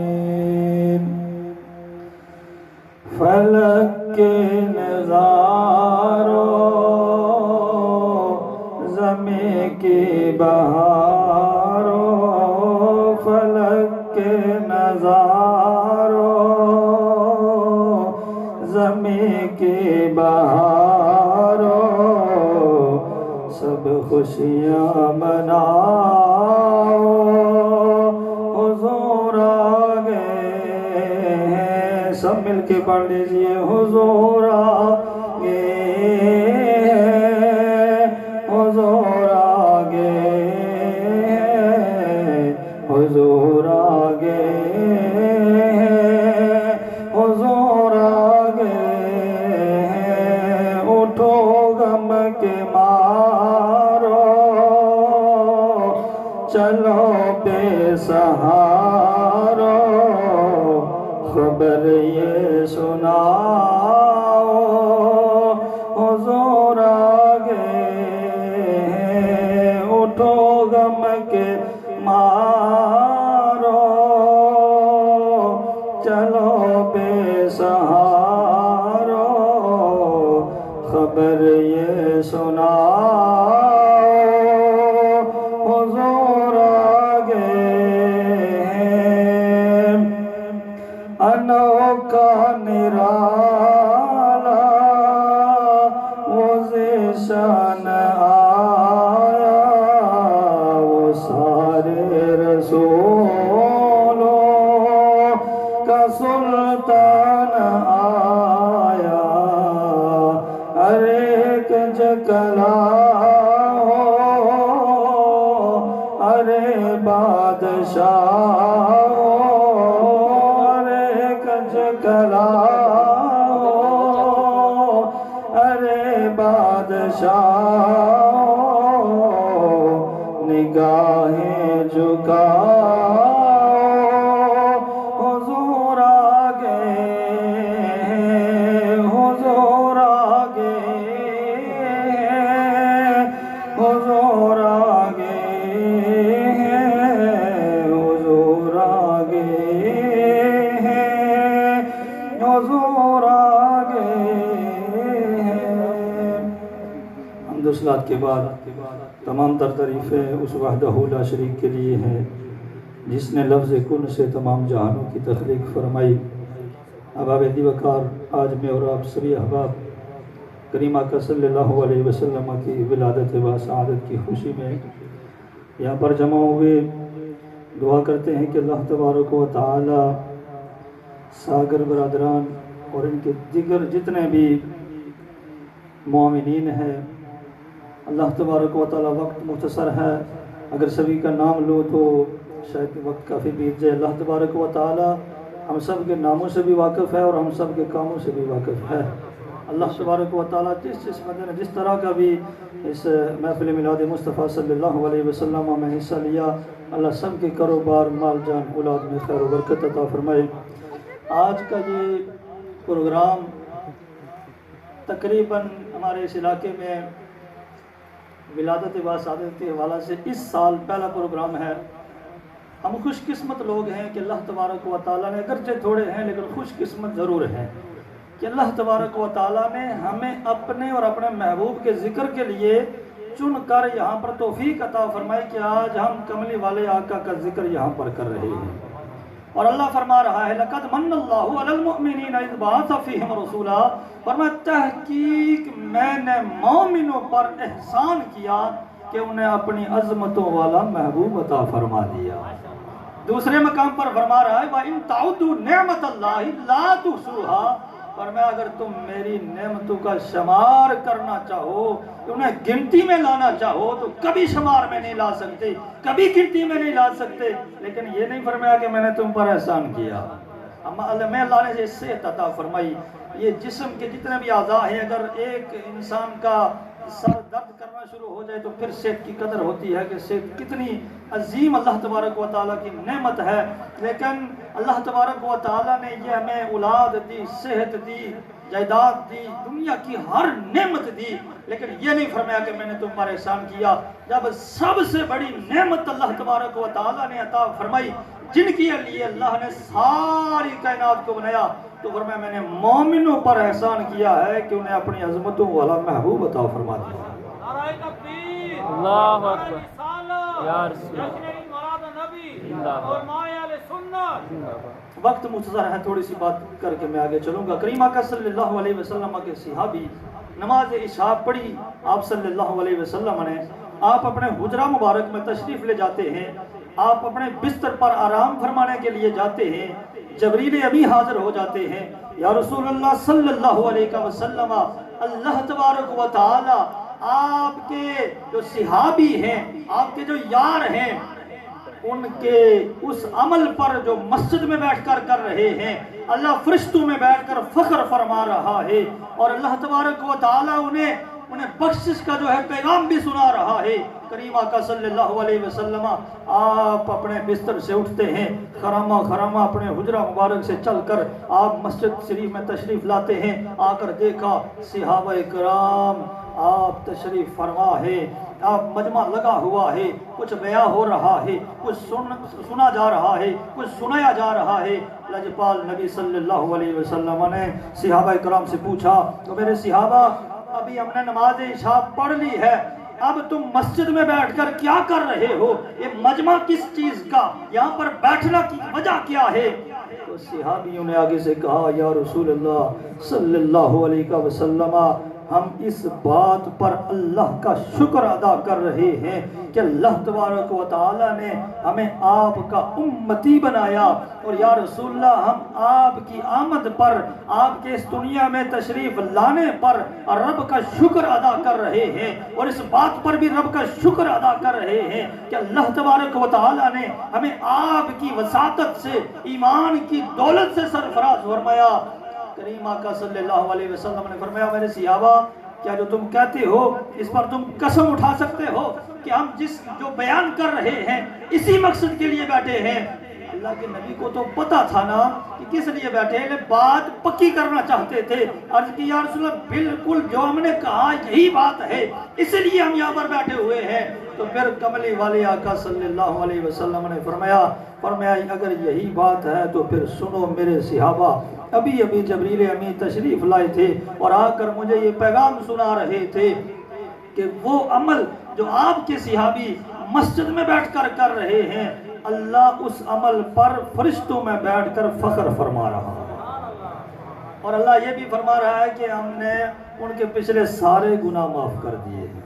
فلک کے نظاروں زمیں کی بہاروں فلک کے نظاروں زمیں کی بہاروں سب خوشیاں مناؤ حضور آ گئے ہیں. سب مل کے پڑھ لیجئے حضور آ گئے ہیں حضور آ گئے ہیں حضور آ گئے ہیں حضور آ گئے ہیں. اٹھو غم کے مارو چلو بے سہارو خبر یہ سناؤ حضور آ گئے ہیں. اٹھو غم کے مارو چلو بے سہارو خبر یہ سناؤ حضور آ گئے ہیں. انوکھا نرالا وہ ذیشان آیا وہ سارے رسولوں کا سلطان آیا. ہر ایک جکلا ہو ارے بادشاہ نگاہیں جھکاؤ حضور آ گئے حضور آ گئے حضور آ گئے حضور آ گئے حضور آ گئے. حمد و صلات کے بعد تمام تر تعریفیں اس وحدہ لا شریک کے لیے ہیں جس نے لفظ کن سے تمام جہانوں کی تخلیق فرمائی. احباب دی وقار، آج میں اور آپ سبھی احباب کریم آقا صلی اللہ علیہ وسلم کی ولادت و سعادت کی خوشی میں یہاں پر جمع ہوئے. دعا کرتے ہیں کہ اللہ تبارک و تعالی ساگر برادران اور ان کے دیگر جتنے بھی مومنین ہیں، اللہ تبارک و تعالی، وقت مختصر ہے، اگر سبھی کا نام لو تو شاید وقت کافی بیت جائے۔ اللہ تبارک و تعالی ہم سب کے ناموں سے بھی واقف ہے اور ہم سب کے کاموں سے بھی واقف ہے۔ اللہ تبارک و تعالی جس بندے نے جس طرح کا بھی اس محفل میلاد مصطفیٰ صلی اللہ علیہ وسلم میں حصہ لیا، اللہ سب کے کاروبار، مال جان، اولاد میں خیر و برکت عطا فرمائے۔ آج کا یہ پروگرام تقریباً ہمارے اس علاقے میں ولادت باسعادت کے حوالے سے اس سال پہلا پروگرام ہے۔ ہم خوش قسمت لوگ ہیں کہ اللہ تبارک و تعالیٰ نے، اگرچہ تھوڑے ہیں لیکن خوش قسمت ضرور ہیں کہ اللہ تبارک و تعالیٰ نے ہمیں اپنے اور اپنے محبوب کے ذکر کے لیے چن کر یہاں پر توفیق عطا فرمائی کہ آج ہم کملی والے آقا کا ذکر یہاں پر کر رہے ہیں۔ اور اللہ فرما رہا ہے لَقَدْ مَنَّ اللَّهُ عَلَى الْمُؤْمِنِينَ إِذْ بَعَثَ فِيهِمْ رَسُولًا، فرمایا تحقیق میں نے مومنوں پر احسان کیا کہ انہیں اپنی عظمتوں والا محبوب عطا فرما دیا۔ دوسرے مقام پر فرما رہا ہے وَإِن تَعُدُّوا نِعْمَةَ اللَّهِ لَا تُحْصُوهَا، فرمایا اگر تم میری نعمتوں کا شمار کرنا چاہو، انہیں گنتی میں لانا چاہو تو کبھی شمار میں نہیں لا سکتے، کبھی گنتی میں نہیں لا سکتے۔ لیکن یہ نہیں فرمایا کہ میں نے تم پر احسان کیا۔ میں اللہ نے صحت عطا فرمائی۔ یہ جسم کے جتنے بھی اعضاء ہیں، اگر ایک انسان کا سر درد کرنا شروع ہو جائے تو پھر صحت کی قدر ہوتی ہے کہ صحت کتنی عظیم اللہ تبارک و تعالیٰ کی نعمت ہے۔ لیکن اللہ تبارک و تعالیٰ نے یہ ہمیں اولاد دی، صحت دی، جائیداد دی، دنیا کی ہر نعمت دی، لیکن یہ نہیں فرمایا کہ میں نے تم پر احسان کیا۔ جب سب سے بڑی نعمت اللہ تبارک و تعالیٰ نے عطا فرمائی، جن کے لیے اللہ نے ساری کائنات کو بنایا، تو فرمایا میں نے مومنوں پر احسان کیا ہے کہ انہیں اپنی عظمتوں والا محبوب عطا فرما دیا۔ اللہ اکبر یا رسول وقت مختصر ہے، تھوڑی سی بات کر کے میں آگے چلوں گا۔ کریم آقا صلی اللہ علیہ وسلم کے صحابی نماز عشاء پڑھی آپ صلی اللہ علیہ وسلم نے، آپ اپنے حجرہ مبارک میں تشریف لے جاتے ہیں، آپ اپنے بستر پر آرام فرمانے کے لیے جاتے ہیں، جبریل امی حاضر ہو جاتے ہیں، یا رسول اللہ صلی اللہ علیہ وسلم، اللہ تبارک و تعالی آپ کے جو صحابی ہیں، آپ کے جو یار ہیں، ان کے اس عمل پر جو مسجد میں بیٹھ کر کر رہے ہیں، اللہ فرشتوں میں بیٹھ کر فخر فرما رہا ہے، اور اللہ تبارک و تعالی انہیں بخشش کا جو ہے پیغام بھی سنا رہا ہے۔ کریم آقا صلی اللہ علیہ وسلم آپ اپنے بستر سے اٹھتے ہیں، خرامہ خرامہ اپنے حجرہ مبارک سے چل کر آپ مسجد شریف میں تشریف لاتے ہیں۔ آ کر دیکھا صحابہ کرام آپ تشریف فرما ہے، آپ مجمع لگا ہوا ہے، کچھ بیان ہو رہا ہے، کچھ سنا جا رہا ہے، کچھ سنایا جا رہا ہے۔ لجپال نبی صلی اللہ علیہ وسلم نے صحابہ کرام سے پوچھا تو میرے صحابہ، ابھی ہم نے نماز عشاء پڑھ لی ہے، اب تم مسجد میں بیٹھ کر کیا کر رہے ہو؟ یہ مجمع کس چیز کا، یہاں پر بیٹھنا کی وجہ کیا ہے؟ تو صحابیوں نے آگے سے کہا یا رسول اللہ صلی اللہ علیہ وسلم، ہم اس بات پر اللہ کا شکر ادا کر رہے ہیں کہ اللہ تبارک و تعالی نے ہمیں آپ کا امتی بنایا، اور یا رسول اللہ ہم آپ کی آمد پر، آپ کے اس دنیا میں تشریف لانے پر رب کا شکر ادا کر رہے ہیں، اور اس بات پر بھی رب کا شکر ادا کر رہے ہیں کہ اللہ تبارک و تعالی نے ہمیں آپ کی وساطت سے، ایمان کی دولت سے سرفراز فرمایا۔ کریم آقا صلی اللہ علیہ وسلم نے فرمایا میرے صحابہ، کیا جو تم کہتے ہو اس پر تم قسم اٹھا سکتے ہو کہ ہم جو بیان کر رہے ہیں اسی مقصد کے لیے بیٹھے ہیں؟ اللہ کے نبی کو تو پتا تھا نا کہ کس لیے بیٹھے ہیں، بات پکی کرنا چاہتے تھے۔ عرض کی یا رسول اللہ بالکل جو ہم نے کہا یہی بات ہے، اس لیے ہم یہاں پر بیٹھے ہوئے ہیں۔ تو پھر کملی والے آقا صلی اللہ علیہ وسلم نے فرمایا اگر یہی بات ہے تو پھر سنو میرے صحابہ، ابھی جبریل امی تشریف لائے تھے اور آ کر مجھے یہ پیغام سنا رہے تھے کہ وہ عمل جو آپ کے صحابی مسجد میں بیٹھ کر کر رہے ہیں، اللہ اس عمل پر فرشتوں میں بیٹھ کر فخر فرما رہا ہے، اور اللہ یہ بھی فرما رہا ہے کہ ہم نے ان کے پچھلے سارے گناہ معاف کر دیے ہیں۔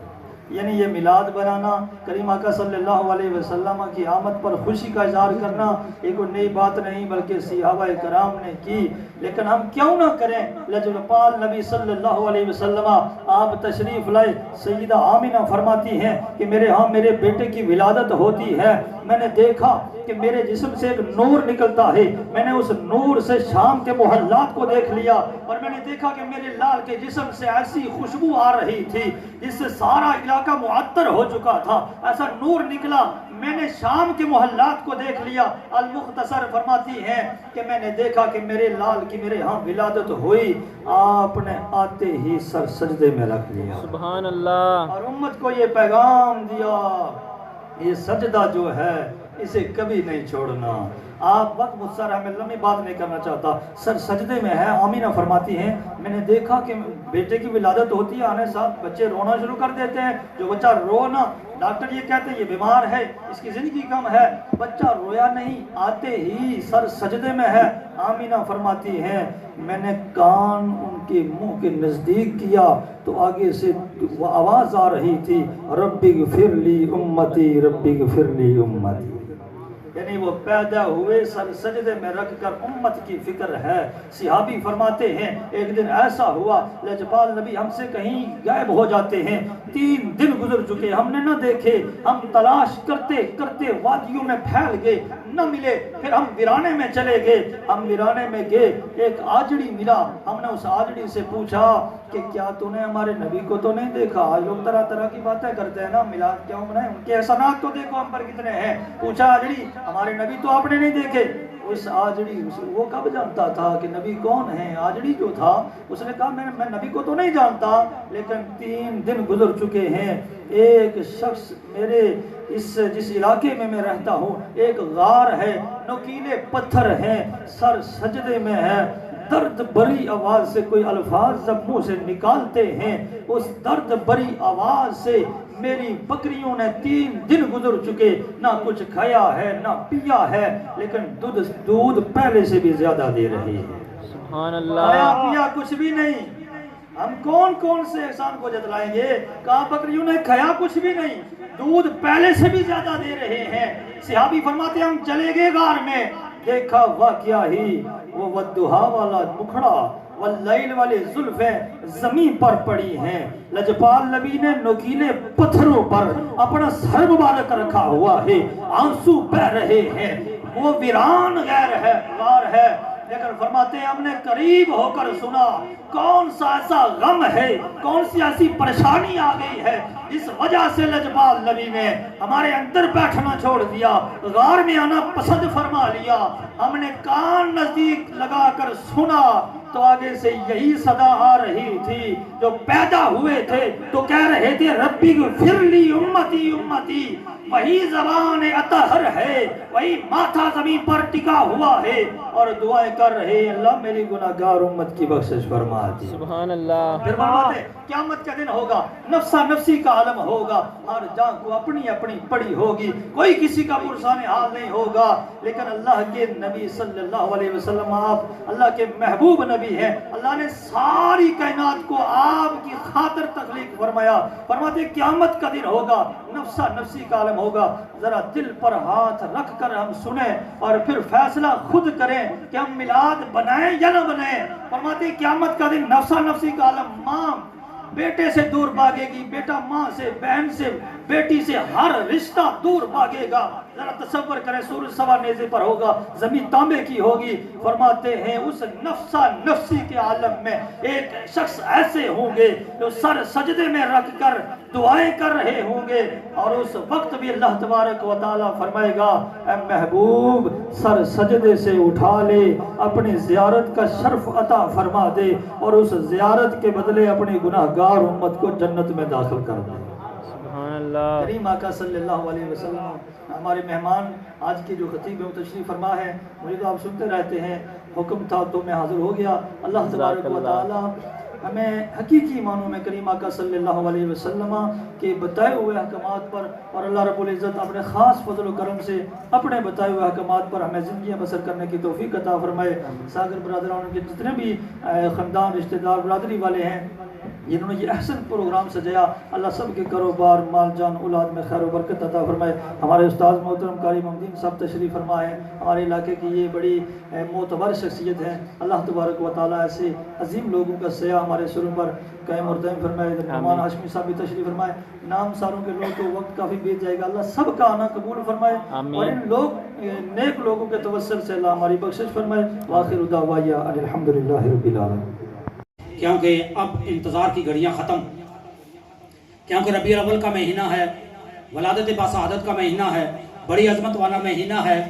یعنی یہ میلاد بنانا، کریم آقا صلی اللہ علیہ وسلم کی آمد پر خوشی کا اظہار کرنا ایک نئی بات نہیں بلکہ صحابہ کرام نے کی، لیکن ہم کیوں نہ کریں؟ لجپال نبی صلی اللہ علیہ وسلم آپ تشریف لائے، سیدہ آمینہ فرماتی ہیں کہ میرے ہاں میرے بیٹے کی ولادت ہوتی ہے، میں نے دیکھا کہ میرے جسم سے ایک نور نکلتا ہے، میں نے اس نور سے شام کے محلات کو دیکھ لیا اور میں نے دیکھا کہ میرے لال کے جسم سے ایسی خوشبو آ رہی تھی جس سے سارا علاقہ معطر ہو چکا تھا، ایسا نور نکلا، میں نے شام کے محلات کو دیکھ لیا۔ المختصر فرماتی ہیں کہ میں نے دیکھا کہ میرے لال کی میرے ہاں ولادت ہوئی، آپ نے آتے ہی سر سجدے میں رکھ لیا، سبحان اللہ، اور امت کو یہ پیغام دیا، یہ سجدہ جو ہے اسے کبھی نہیں چھوڑنا۔ آپ وقت مجھ سے میں لمبی بات نہیں کرنا چاہتا، سر سجدے میں ہے۔ آمینہ فرماتی ہیں میں نے دیکھا کہ بیٹے کی ولادت ہوتی ہے، آنے ساتھ بچے رونا شروع کر دیتے ہیں، جو بچہ رونا ڈاکٹر یہ کہتے ہیں یہ بیمار ہے، اس کی زندگی کم ہے، بچہ رویا نہیں، آتے ہی سر سجدے میں ہے۔ آمینہ فرماتی ہیں میں نے کان ان کے منہ کے نزدیک کیا تو آگے سے وہ آواز آ رہی تھی، ربی اغفر لی امتی، ربی اغفر لی امتی، یعنی وہ پیدا ہوئے سر سجدے میں رکھ کر امت کی فکر ہے۔ صحابی فرماتے ہیں ایک دن ایسا ہوا لجپال نبی ہم سے کہیں غائب ہو جاتے ہیں، 3 دن گزر چکے ہم نے نہ دیکھے، ہم تلاش کرتے کرتے وادیوں میں پھیل گئے، نہ ملے، پھر ہم ویرانے میں چلے گئے، ہم ویرانے میں گئے، ایک آجڑی ملا، ہم نے اس آجڑی سے پوچھا کہ کیا تو نے ہمارے نبی کو تو نہیں دیکھا؟ آج لوگ طرح طرح کی باتیں کرتے ہیں نا، میلاد کیوں منائیں، ان کے احسانات تو دیکھو ہم پر کتنے ہیں۔ پوچھا آجڑی ہمارے نبی تو آپ نے نہیں دیکھے؟ اس آجڑی وہ کب جانتا تھا کہ نبی کون ہیں؟ آجڑی جو تھا اس نے کہا میں نبی کو تو نہیں جانتا، لیکن 3 دن گزر چکے ہیں، ایک شخص میرے جس علاقے میں رہتا ہوں ایک غار ہے، نوکیلے پتھر ہیں، سر سجدے میں ہے، درد بری آواز سے کوئی الفاظ جب منہ سے نکالتے ہیں، اس درد بری آواز سے میری بکریوں نے 3 دن گزر چکے، نہ کچھ کھایا ہے نہ پیا ہے، لیکن دودھ پہلے سے بھی زیادہ دے رہی ہے۔ سبحان اللہ، کھایا پیا کچھ بھی نہیں، ہم کون سے احسان کو جتلائیں گے؟ کہا بکریوں نے کھایا کچھ بھی نہیں، دودھ پہلے سے بھی زیادہ دے رہے ہیں۔ صحابی فرماتے ہم چلے گئے غار میں، دیکھا واقعہ ہی وہ ودھا والا مکھڑا واللیل والے زلفیں زمین پر پڑی ہیں، لجپال نبی نے نوکیلے پتھروں پر اپنا سر مبارک رکھا ہوا ہے، آنسو بہ رہے ہیں، وہ ویران غار ہے، لیکن فرماتے ہیں ہم نے قریب ہو کر سنا کون سا ایسا غم ہے، کون سی ایسی پریشانی آ گئی ہے جس وجہ سے لجپال نبی نے ہمارے اندر بیٹھنا چھوڑ دیا، غار میں آنا پسند فرما لیا۔ ہم نے کان نزدیک لگا کر سنا تو آگے سے یہی صدا آ رہی تھی، جو پیدا ہوئے تھے تو کہہ رہے تھے ربی اغفر لی امتی امتی، وہی زبان اطہر ہے، وہی ماتھا زمین پر ٹکا ہوا ہے اور دعائیں کر رہے ہیں اللہ میری گناہگار امت کی بخشش فرما دی۔ سبحان اللہ، پھر فرماتے قیامت کا دن ہوگا، نفسا نفسی کا عالم ہوگا، ہر جان کو اپنی اپنی پڑی ہوگی، کوئی کسی کا پرسان حال نہیں ہوگا، لیکن اللہ کے نبی صلی اللہ علیہ وسلم آپ اللہ کے محبوب نبی ہیں، اللہ نے ساری کائنات کو آپ کی خاطر تخلیق فرمایا۔ فرماتے قیامت کا دن ہوگا، نفسا نفسی کا عالم ہوگا، ذرا دل پر ہاتھ رکھ کر ہم سنیں اور پھر فیصلہ خود کریں کہ ہم میلاد بنائیں یا نہ بنائیں۔ فرماتے قیامت کا دن نفسا نفسی کا عالم، ماں بیٹے سے دور بھاگے گی، بیٹا ماں سے، بہن سے، بیٹی سے، ہر رشتہ دور بھاگے گا۔ ذرا تصور کریں سورج سوا نیزے پر ہوگا، زمین تانبے کی ہوگی۔ فرماتے ہیں اس نفسا نفسی کے عالم میں ایک شخص ایسے ہوں گے جو سر سجدے میں رکھ کر دعائیں کر رہے ہوں گے، اور اس وقت بھی اللہ تبارک و تعالیٰ فرمائے گا اے محبوب سر سجدے سے اٹھا لے، اپنی زیارت کا شرف عطا فرما دے اور اس زیارت کے بدلے اپنی گناہگار امت کو جنت میں داخل کر دے۔ سبحان اللہ، کریم آقا صلی اللہ علیہ وسلم ہمارے مہمان آج کے جو خطیب ہیں وہ تشریف فرما ہے، مجھے تو آپ سنتے رہتے ہیں، حکم تھا تو میں حاضر ہو گیا۔ اللہ تبارک و تعالیٰ ہمیں حقیقی معنوں میں کریم آقا صلی اللہ علیہ وسلم کے بتائے ہوئے احکامات پر اور اللہ رب العزت اپنے خاص فضل و کرم سے اپنے بتائے ہوئے احکامات پر ہمیں زندگیاں بسر کرنے کی توفیق عطا فرمائے۔ ساگر برادران کے جتنے بھی خاندان رشتہ دار برادری والے ہیں جنہوں نے یہ احسن پروگرام سجایا، اللہ سب کے کاروبار، مال جان، اولاد میں خیر و برکت عطا فرمائے۔ ہمارے استاد محترم قاری محمدین صاحب تشریف فرمائے، ہمارے علاقے کی یہ بڑی معتبر شخصیت ہے، اللہ تبارک و تعالیٰ ایسے عظیم لوگوں کا سایہ ہمارے سروں پر قائم اور دائم فرمائے۔ نعمان ہاشمی صاحب بھی تشریف فرمائے۔ نام ساروں کے لوگ تو وقت کافی بیت جائے گا، اللہ سب کا آنا قبول فرمائے اور ان لوگ نیک لوگوں کے توسل سے اللہ ہماری بخشش فرمائے۔ وآخر دعوانا ان الحمدللہ رب العالمین۔ کیونکہ اب انتظار کی گھڑیاں ختم، کیونکہ ربیع الاول کا مہینہ ہے، ولادت باسعادت کا مہینہ ہے، بڑی عظمت والا مہینہ ہے،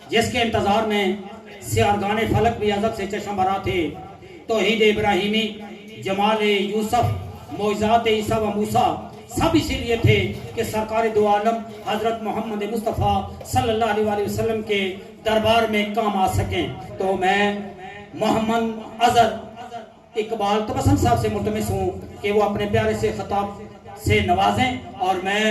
جس کے انتظار میں سیارگان فلک بھی ازل سے چشم بھرا تھے۔ توحید ابراہیمی، جمال یوسف، معجزات عیسیٰ و موسیٰ سب اسی لیے تھے کہ سرکار دو عالم حضرت محمد مصطفیٰ صلی اللہ علیہ وآلہ وسلم کے دربار میں کام آ سکیں۔ تو میں محمد اظہر اقبال تبسم صاحب سے ملتمس ہوں کہ وہ اپنے پیارے سے خطاب سے نوازیں، اور میں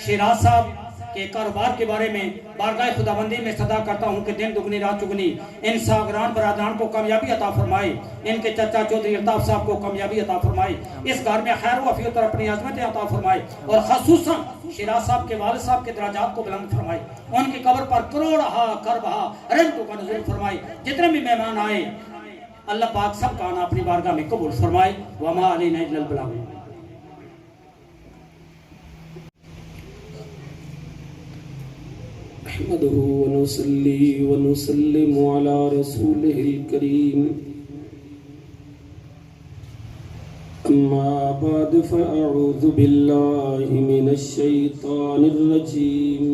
شیراز صاحب کے کاروبار کے بارے میں بارگاہ خداوندی میں صدا کرتا ہوں کہ دن دگنی رات چگنی ان ساگران برادران کو کامیابی عطا فرمائے، ان کے چچا چودھری الطاف صاحب کو کامیابی عطا فرمائے، اس گھر میں خیر و عافیت اور اپنی عظمت عطا فرمائے، اور خصوصاً شیراز صاحب کے والد صاحب کے درجات کو بلند فرمائے، ان کی قبر پر کروڑہا کربہا رحمتوں کا نزول فرمائے۔ جتنے بھی مہمان آئے اللہ پاک سب کا آنا اپنی بارگاہ میں قبول فرمائے۔ وما علینا الا البلاغ۔ نحمده ونصلي ونسلم على رسوله الكريم، أما بعد فأعوذ بالله من الشيطان الرجيم،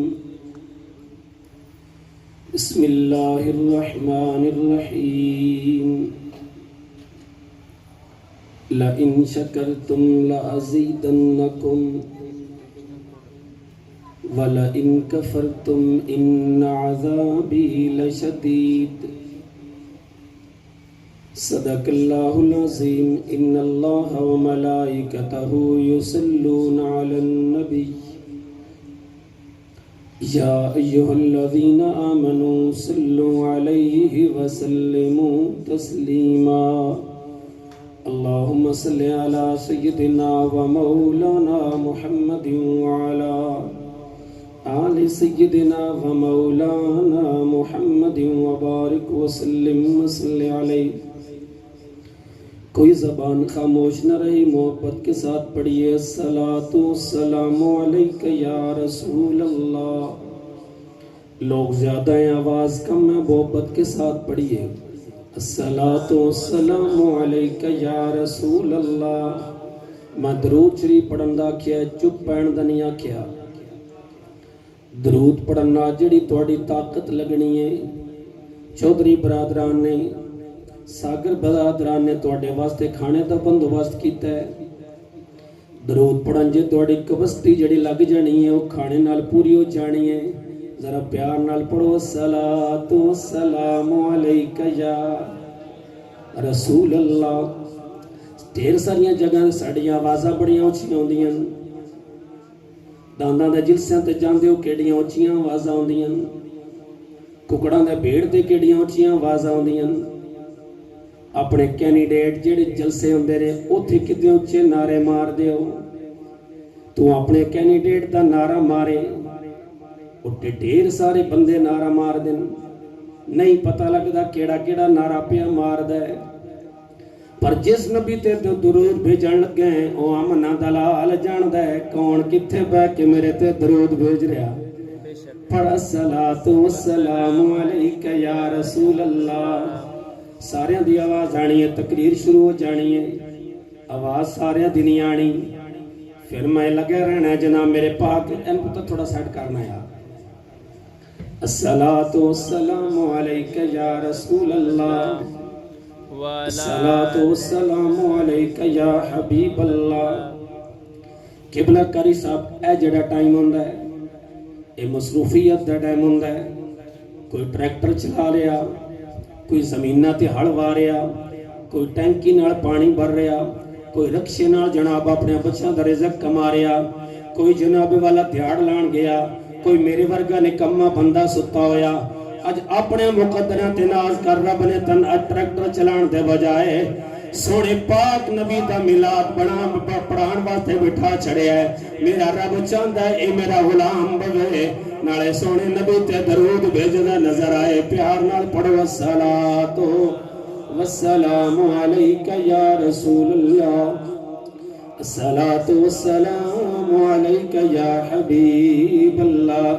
بسم الله الرحمن الرحيم، لئن شكرتم لأزيدنكم وَلَئِن كَفَرْتُمْ إِنَّ عَذَابِي لَشَدِيدٌ۔ صدق اللہ العظیم۔ ان اللہ وملائکتہ یصلون علی النبی یا ایہا الذین آمنوا صلوا علیہ وسلموا تسلیما۔ اللہم صل علی سیدنا ومولانا محمد وعلی آل سیدنا و مولانا محمد وبارک وسلم وصلی علیہ۔ کوئی زبان خاموش نہ رہی، محبت کے ساتھ پڑھیے الصلاۃ والسلام علیک یا رسول اللہ۔ لوگ زیادہ ہیں، آواز کم ہے، محبت کے ساتھ پڑھیے الصلاۃ والسلام علیک یا رسول اللہ۔ میں درود شریف پڑھن دا کیا، چپ پہن دا نہیں آکھیا۔ درود پڑھنا جڑی تواڈی طاقت لگنی ہے، چودھری برادران نے، ساگر برادران نے تواڈے واسطے کھانے دا بندوبست کیتا ہے۔ درود پڑھن جے تواڈی کبستی جڑی لگ جانی ہے، وہ کھانے نال پوری ہو جانی ہے۔ ذرا پیار نال پڑھو الصلاۃ والسلام علیک یا رسول اللہ۔ ڈھیر ساریاں جگہ ساڈیاں آوازاں بڑیاں اونچیاں ہوندیاں، دانداں دے جلسیاں تے جاندے ہو کیڑیاں اونچیاں آوازاں ہوندیاں، ککڑاں دے بھیڑ تے کیڑیاں اونچیاں آوازاں ہوندیاں۔ اپنے کینڈیڈیٹ جڑے جلسے ہوندے نے اوتھے کدے اونچے نعرے مار دیو۔ تو اپنے کینڈیڈیٹ دا نعرہ مارے، اوٹے ڈھیر سارے بندے نعرہ مار دین، نہیں پتہ لگدا کیڑا کیڑا نعرہ پیا ماردا ہے۔ پر جس نبی تے درود بھیجن لگے ہیں، او امنا دلال جاندا ہے کون کتھے بہ کے میرے تے درود بھیج رہا۔ پڑھ الصلاۃ والسلام علیک یا رسول اللہ۔ سارے دی آواز آنی ہے، تقریر شروع ہو جانی ہے، آواز سارے دی نہیں آنی، پھر میں لگے رہنا ہے جناب میرے پاک ان کو تو تھوڑا سیٹ کرنا ہے۔ الصلاۃ والسلام علیک یا رسول اللہ، الصلاۃ والسلام علیک یا حبیب اللہ۔ قبلہ کاری صاحب اے جڑا ٹائم ہوندا ہے، اے مصروفیت دا ٹائم ہوندا ہے۔ کوئی ٹریکٹر چلا رہا، کوئی زمیناں تے ہل وا رہا، کوئی ٹینکی نال پانی بھر رہا، کوئی رکشے نال جناب اپنے بچیاں دا رزق کما رہا، کوئی جناب والا دیہڑ لان گیا، کوئی میرے ورگا نکما بندہ ستا ہویا۔ اج اپنے مقدرہ تے ناز کر رب نے تن ٹریکٹر چلان دے بجائے سونے پاک نبی دا میلاد پڑھان واسطے بٹھا چھڑیا ہے میرا رب چاہتا ہے اے میرا غلام بوے نالے سونے نبی تے درود بھیجدا نظر آئے پیار نال پڑھو الصلاۃ والسلام علیک یا رسول اللہ الصلاۃ والسلام علیک یا حبیب اللہ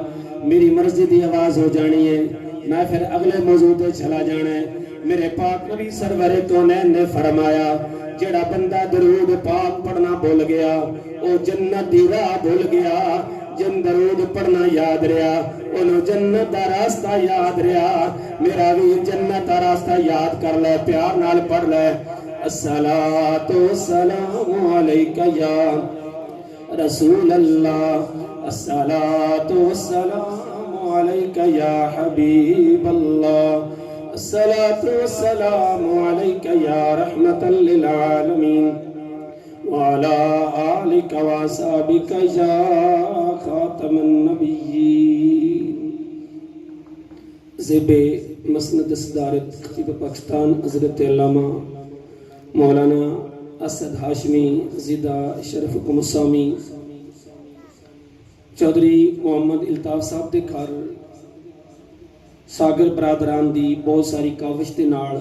میری مرضی دی آواز ہو جانی ہے میں پھر اگلے موضوع تے چلا جانا ہے میرے پاک نبی سرور کونین نے فرمایا جڑا بندہ درود پاک پڑھنا بھول گیا او جنت دی راہ بھول گیا جن درود پڑھنا یاد رہا انہوں جنت دا راستہ یاد رہا میرا بھی جنت دا راستہ یاد کر لے پیار نال پڑھ لے الصلاۃ والسلام علیک یا رسول اللہ الصلاۃ والسلام علیک یا حبیب اللہ الصلاۃ والسلام علیک یا رحمت للعالمین وعلى آلك وصحبك يا خاتم النبيين زب مسند صدارت خطیب پاکستان حضرت علامہ مولانا اسد ہاشمی زدہ شرف قمصامی چودھری محمد الطاف صاحب دے گھر ساگر برادران دی بہت ساری کاوش دے نال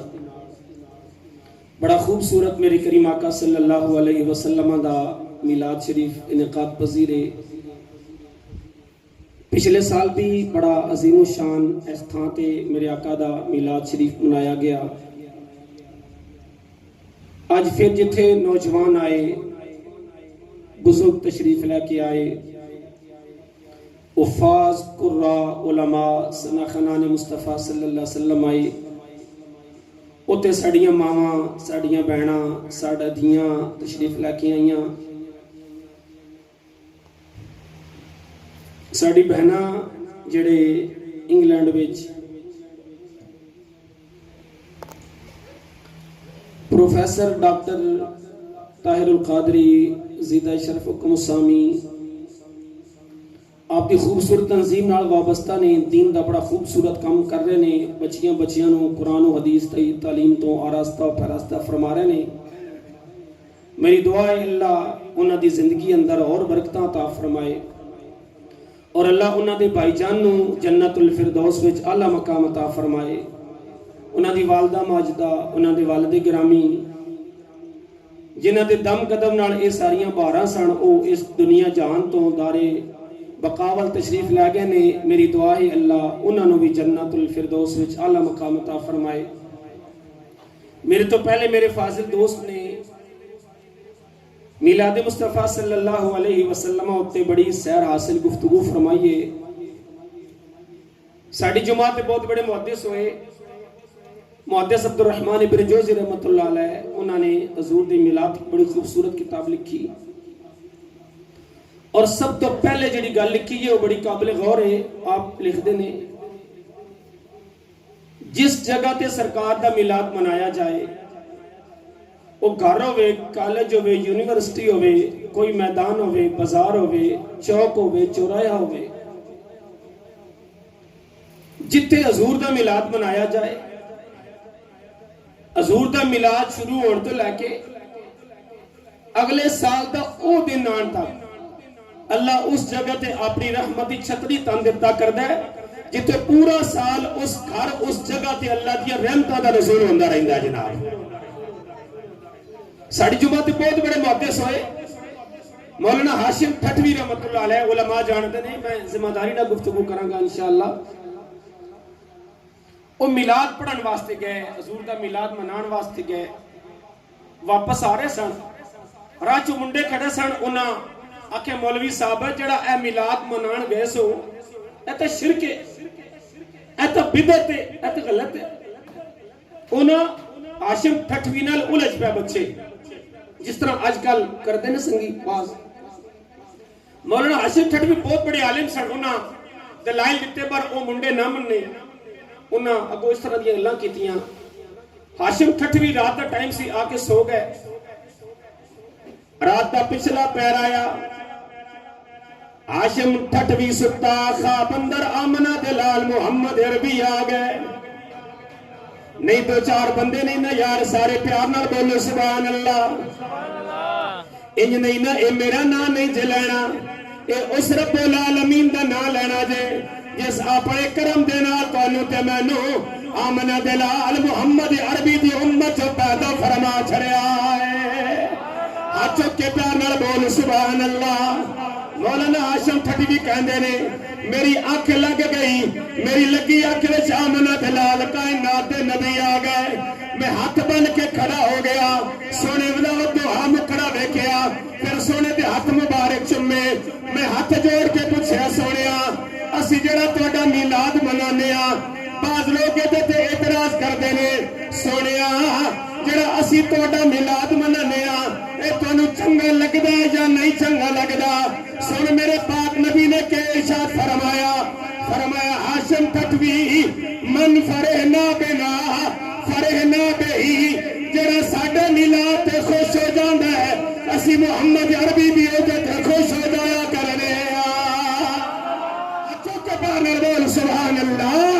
بڑا خوبصورت میرے کریم آقا صلی اللہ علیہ وسلم دا میلاد شریف انعقاد پذیر ہے پچھلے سال بھی بڑا عظیم و شان اس تھان تے میرے آقا دا میلاد شریف منایا گیا آج پھر جتھے نوجوان آئے بزرگ تشریف لے کے آئے حفاظ قرہ علماء سناخنان مصطفیٰ صلی اللہ علیہ وسلم آئے اوتے ساڑیاں ماواں ساڑیاں بہناں ساڑا دھیاں تشریف لے کے آئیاں ساڑی بہناں جڑے انگلینڈ وچ پروفیسر ڈاکٹر طاہر القادری زیدہ شرف قمصامی آپ کی خوبصورت تنظیم نال وابستہ نے دین دا بڑا خوبصورت کام کر رہے نے بچیاں نو قرآن و حدیث تعلیم تو آراستہ پھراستہ فرما رہے نے میری دعا ہے اللہ انہاں دی زندگی اندر اور برکتاں عطا فرمائے اور اللہ انہاں دے بھائی جان نو جنت الفردوس وچ اعلیٰ مقام عطا فرمائے انہاں دی والدہ ماجدہ انہاں دے والد گرامی جنہاں دے دم قدم نال اے ساریاں باراں سن او اس دنیا جہان تو دارے بقاول تشریف لے گئے نے میری دعا ہے اللہ انہاں نو بھی جنت الفردوس وچ اعلیٰ مقام عطا فرمائے میرے تو پہلے میرے فاضل دوست نے میلاد مصطفیٰ صلی اللہ علیہ وسلم ہوتے بڑی سیر حاصل گفتگو فرمائیے ساڑی جماعت بہت بڑے محدث ہوئے محدث عبد الرحمن ابن جوزی رحمت اللہ علیہ انہوں نے حضور دی میلاد کی بڑی خوبصورت کتاب لکھی اور سب تو پہلے جڑی گل لکھی ہے وہ بڑی قابل غور ہے آپ لکھ دینے جس جگہ تے سرکار دا میلاد منایا جائے وہ گھر ہوئے کالج ہوئے یونیورسٹی ہوئے کوئی میدان ہوئے بازار ہوئے چوک ہوئے چورایا ہوئے جتے حضور دا میلاد منایا جائے حضور دا میلاد شروع ہونے تو لے کے اگلے سال دا او دن آن تک اللہ اس جگہ تے اپنی رحمتی چھتری تن دیتا کردہ ہے جتے پورا سال اس گھر اس جگہ تے اللہ دیا رحمتہ دا نزول ہوندہ رہندہ جناب ساڑی جماعت بہت بڑے محدث ہوئے مولانا ہاشم ٹھٹوی رحمت اللہ علیہ علماء جانتے ہیں میں ذمہ داری نہ گفتگو کروں گا انشاءاللہ وہ میلاد پڑھن واسطے گئے حضور دا میلاد منان واسطے گئے واپس آ رہے سن راہ چو منڈے کھڑے سن انہاں آکھے مولوی صاحب جڑا اے میلاد منان گئے سو اے تے شرک ہے اے تے بدعت ہے اے تے غلط ہے انہاں ہاشم ٹھٹوی نال الجھ پہ بچے جس طرح آج کل کردے نا سنگی باز مولانا ہاشم ٹھٹوی بہت بڑے عالم سن انہاں دلائل دیتے پر او منڈے نہ مننے انہاں اگو اس طرح دیا اللہ کیتیاں ہاشم ٹھٹوی رات دا ٹائم سی آ کے سو گئے رات دا پچھلا پیر آیا ہاشم ٹھٹوی ستا خواب اندر آمنہ دلال محمد عربی آ گئے نہیں دو چار بندے نہیں نا یار سارے پیار نال بولو سبحان اللہ انج نہیں نا اے میرا نام نہیں جے لینا اے اس رب العالمین دا نام لینا جے جس اپنے کرم دے نال تانوں تے مینوں آمنہ دلال محمد عربی دی امت پیدا فرما چھڑیا ہے ہاتھ چک کے پیار نال بول سبحان اللہ مولانا ہاشم ٹھٹی بھی کہندے نے میری آنکھ لگ گئی میری لگی آنکھ وچ آمنہ دلال کائنات دے نبی آ گئے میں ہاتھ بن کے کھڑا ہو گیا سونے والا دعا مکڑا ویکھیا پھر سونے دے ہاتھ مبارک چومے میں ہاتھ جوڑ کے پوچھیا سونیا اسی جڑا تہاڈا میلاد منانے آ بعض لوگ تے اعتراض کردے نے سونیا جڑا اسی تہاڈا میلاد منانے آ اے تانوں چنگا لگدا ہے یا نہیں چنگا لگدا سن میرے پاک نبی نے کہ ارشاد فرمایا ہاشم تٹوی من فرحنا بنا فرحنا بہی جڑا ساڈا میلاد تے خوش ہو جاندا ہے اسی محمد عربی بھی او تے خوش ہو جایا کرنے اچھا کے بارے بول سبحان اللہ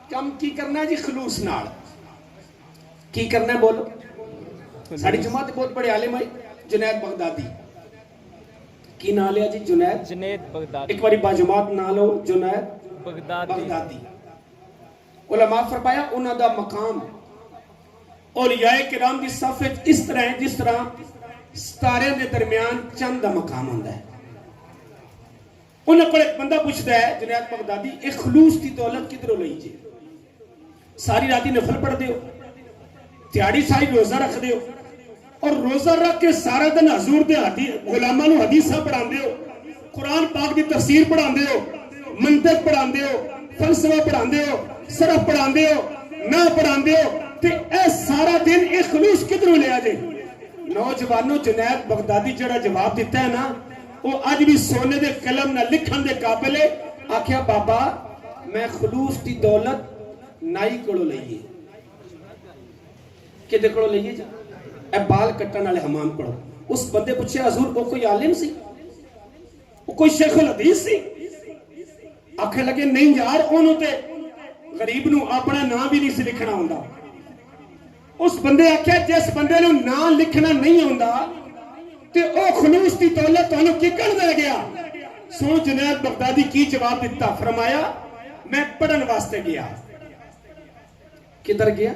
کم کی کرنا ہے جی خلوص نال کی کرنا ہے بولو ساڑی جماعت بہت بڑے عالم آئی جنید بغدادی کی نام لیا جی جنید بغدادی ایک باری با جماعت نام لو جنید بغدادی علماء فرمایا انہاں دا مقام اولیاء کرام دی صف اس طرح ہے جس طرح ستارے دے درمیان چند دا مقام ہوندا ہے انہاں کو ایک بندہ پوچھتا ہے جنید بغدادی ایک خلوص دی دولت کدھروں لئی جی ساری راتی نفل پڑھ دیو تیاری ساری روزہ رکھ دیو اور روزہ رکھ کے سارا دن حضور دے غلاماں نو حدیثاں پڑھان دیو قرآن پاک دی تفسیر پڑھان دیو منطق پڑھان دیو فلسفہ پڑھان دیو صرف پڑھان دیو نہ پڑھان دیو تے اے سارا دن اے خلوص کدھروں لیا جے نوجوانوں جنید بغدادی جڑا جواب دیتا ہے نا وہ آج بھی سونے دے قلم نہ لکھن دے قابل ہے آکھیا بابا میں خلوص دی دولت نائی کڑو لئیے کہ دے کڑو لئیے جا اے بال کٹن والے حمام کڑو اس بندے پوچھے حضور وہ کوئی عالم سی وہ کوئی شیخ الحدیث سی آکھے لگے نہیں یار انہوں تے غریب نو اپنا نام بھی نہیں سے لکھنا ہوندا اس بندے آکھے جس بندے نو نام لکھنا نہیں ہوندا تے او خلوص دی دولت انہوں کی کر دے گیا سن جنید بغدادی کی جواب دیتا فرمایا میں پڑھن واسطے گیا کدھر گیا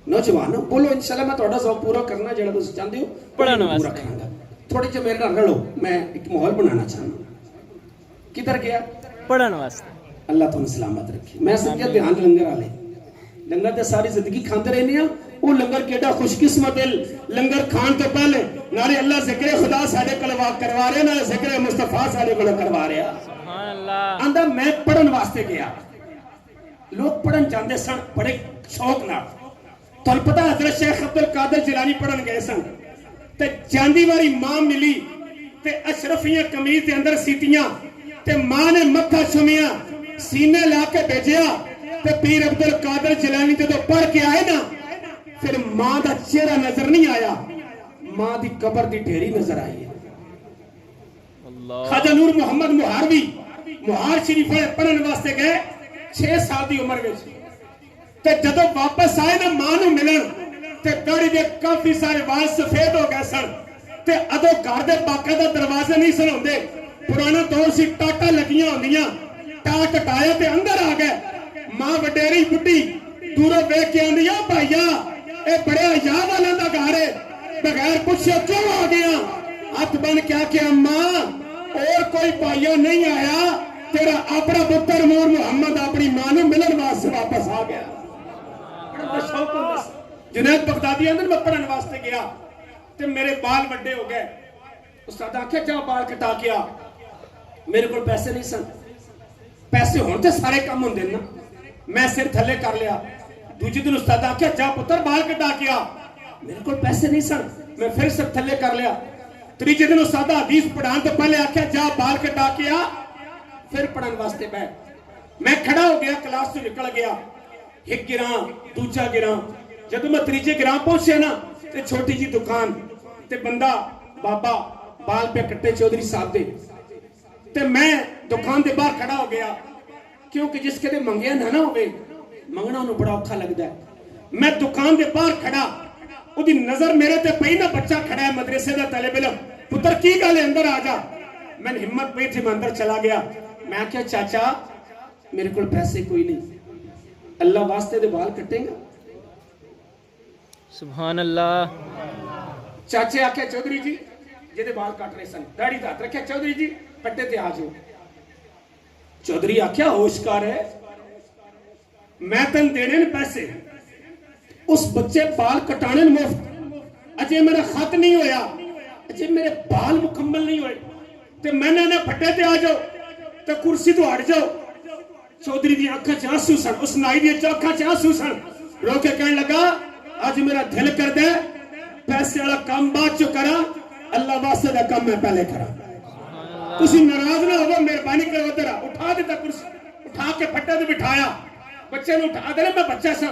نوجوانوں بولو انشاءاللہ میں تھوڑا سا پورا کرنا جڑا تسی چاہندے ہو پڑھن واسطے تھوڑے جو میرے نال رلو میں ایک ماحول بنانا چاہنا کدھر گیا پڑھن واسطے اللہ تمہیں سلامت رکھے میں سمجھا دھیان لنگر والے لنگر تے ساری زندگی کھاندے رہنے ہیں وہ لنگر کیڑا خوش قسمت ہے لنگر کھان تو پہلے نارے اللہ ذکر خدا ساڈے کول کروا رہے نہ ذکر مصطفیٰ ساڈے کول کروا رہے سبحان اللہ آندا میں پڑھن واسطے گیا لوگ پڑھن جاندے سن بڑے شوق نال تو پتہ حضرت شیخ عبد القادر جیلانی پڑھن گئے سن تے جاندی واری ماں ملی تے اشرفیاں قمیض دے اندر سیٹیاں تے ماں نے متھا چومیا سینے لا کے بھیجیا تے پیر عبد القادر جیلانی تے تو پڑھ کے آئے نا پھر ماں دا چہرہ نظر نہیں آیا ماں دی قبر دی ڈھیری نظر آئی ہے خواجہ نور محمد مہاروی مہار شریف پڑھن واسطے گئے 6 سال دی عمر وچ تے جدوں واپس آئے نا ماں نو ملن تے داڑھی دے کافی سارے وال سفید ہو گئے سن تے ادو گھر دے باقاعدہ دروازے نہیں سن ہوندے پرانا دور سی ٹاٹا لگیاں ہوندیاں ٹاٹ ٹایا تے اندر آ گئے ماں وڈیری بڈھی دوروں ویکھ کے آندی آ بھائیا اے بڑے حیا والا دا گھر ہے بغیر پوچھے کیوں آ گیا ہاتھ بن کے آکھیا ماں اور کوئی بھائیا نہیں آیا تیرا اپنا پتر نور محمد اپنی ماں نو ملن واسطے واپس آ گیا جنید بغدادی اندر میں پڑھن واسطے گیا تے میرے بال بڑے ہو گئے استاد آکھیا جا بال کٹا کے آ میرے کو پیسے نہیں سن پیسے ہون تے سارے کام ہوندے نا میں سر تھلے کر لیا دوجے دن استاد آکھیا جا پتر بال کٹا کے آ میرے کو پیسے نہیں سن میں پھر سر تھلے کر لیا تیجے دن استاد حدیث پڑھان تو پہلے آکھیا جا بال کٹا کے آ پھر پڑھن واسطے بیٹھ میں کھڑا ہو گیا کلاس سے نکل گیا ایک گراں دوجا گراں جب میں تیجے گراں پہنچے نا تے چھوٹی جی دکان تے بندہ بابا بال پہ کٹے چودھری صاحب دے تے میں دکان دے باہر کھڑا ہو گیا ਕਿਉਂਕਿ ਜਿਸ ਕਦੇ ਮੰਗਿਆ ਨਾ ਹੋਵੇ ਮੰਗਣਾ ਉਹਨੂੰ ਬੜਾ ਔਖਾ ਲੱਗਦਾ ਹੈ। ਮੈਂ ਦੁਕਾਨ ਦੇ ਬਾਹਰ ਖੜਾ, ਉਹਦੀ ਨਜ਼ਰ ਮੇਰੇ ਤੇ ਪਈ ਨਾ, ਬੱਚਾ ਖੜਾ ਹੈ ਮਦਰਸੇ ਦਾ ਤਲਬ ਇਲਮ, ਪੁੱਤਰ ਕੀ ਗੱਲ ਹੈ ਅੰਦਰ ਆ ਜਾ। ਮੈਨੂੰ ਹਿੰਮਤ ਪਈ ਥੀ, ਮੈਂ ਅੰਦਰ ਚਲਾ ਗਿਆ। ਮੈਂ ਕਿਹਾ ਚਾਚਾ ਮੇਰੇ ਕੋਲ ਪੈਸੇ ਕੋਈ ਨਹੀਂ, ਅੱਲਾ ਵਾਸਤੇ ਦੇ ਵਾਲ ਕੱਟੇਗਾ? ਸੁਭਾਨ ਅੱਲਾਹ। ਚਾਚੇ ਆਖਿਆ ਚੌਧਰੀ ਜੀ ਜਿਹਦੇ ਵਾਲ ਕੱਟ ਰਹੇ ਸਨ, ਦਾੜੀ ਦਾ ਹੱਥ ਰੱਖਿਆ, ਚੌਧਰੀ ਜੀ ਪੱਟੇ ਤੇ ਆ ਜਾਓ। ਚੌਧਰੀ ਆਖਿਆ ਹੋਸ਼ ਕਰ ਹੈ, ਮੈਂ ਤੈਨੂੰ ਦੇਣੇ ਨੇ ਪੈਸੇ, ਉਸ ਬੱਚੇ ਬਾਲ ਕਟਾਣੇ ਨੇ ਮੁਫਤ। ਅਜੇ ਮੇਰਾ ਖਤ ਨਹੀਂ ਹੋਇਆ, ਅਜੇ ਮੇਰੇ ਬਾਲ ਮੁਕੰਮਲ ਨਹੀਂ ਹੋਏ ਤੇ ਮੈਨੇ ਨਾ ਫੱਟੇ ਤੇ ਆ ਜਾਓ ਤੇ ਕੁਰਸੀ ਤੋਂ ਹਟ ਜਾਓ। ਚੌਧਰੀ ਦੀ ਅੱਖਾਂ 'ਚ ਆਂਸੂ ਸਨ, ਉਸ ਨਾਈ ਦੀ ਅੱਖਾਂ 'ਚ ਆਂਸੂ ਸਨ। ਰੋ ਕੇ ਕਹਿਣ ਲੱਗਾ ਅੱਜ ਮੇਰਾ ਦਿਲ ਕਰਦਾ ਪੈਸੇ ਵਾਲਾ ਕੰਮ ਬਾਅਦ ਚੋਂ ਕਰਾਂ, ਅੱਲਾ ਵਾਸਤੇ ਦਾ ਕੰਮ ਮੈਂ ਪਹਿਲੇ ਕਰਾਂ। ਤੁਸੀਂ ਨਾਰਾਜ਼ ਨਾ ਹੋਵੋ, ਮਿਹਰਬਾਨੀ ਕਰੋ। ਉਧਰ ਉਠਾ ਦਿੱਤਾ ਕੁਰਸੀ, ਉਠਾ ਕੇ ਫੱਟੇ ਤੇ ਬਿਠਾਇਆ। ਬੱਚੇ ਨੂੰ ਉਠਾ ਦੇਣਾ, ਮੈਂ ਬੱਚਾ ਸਾਂ,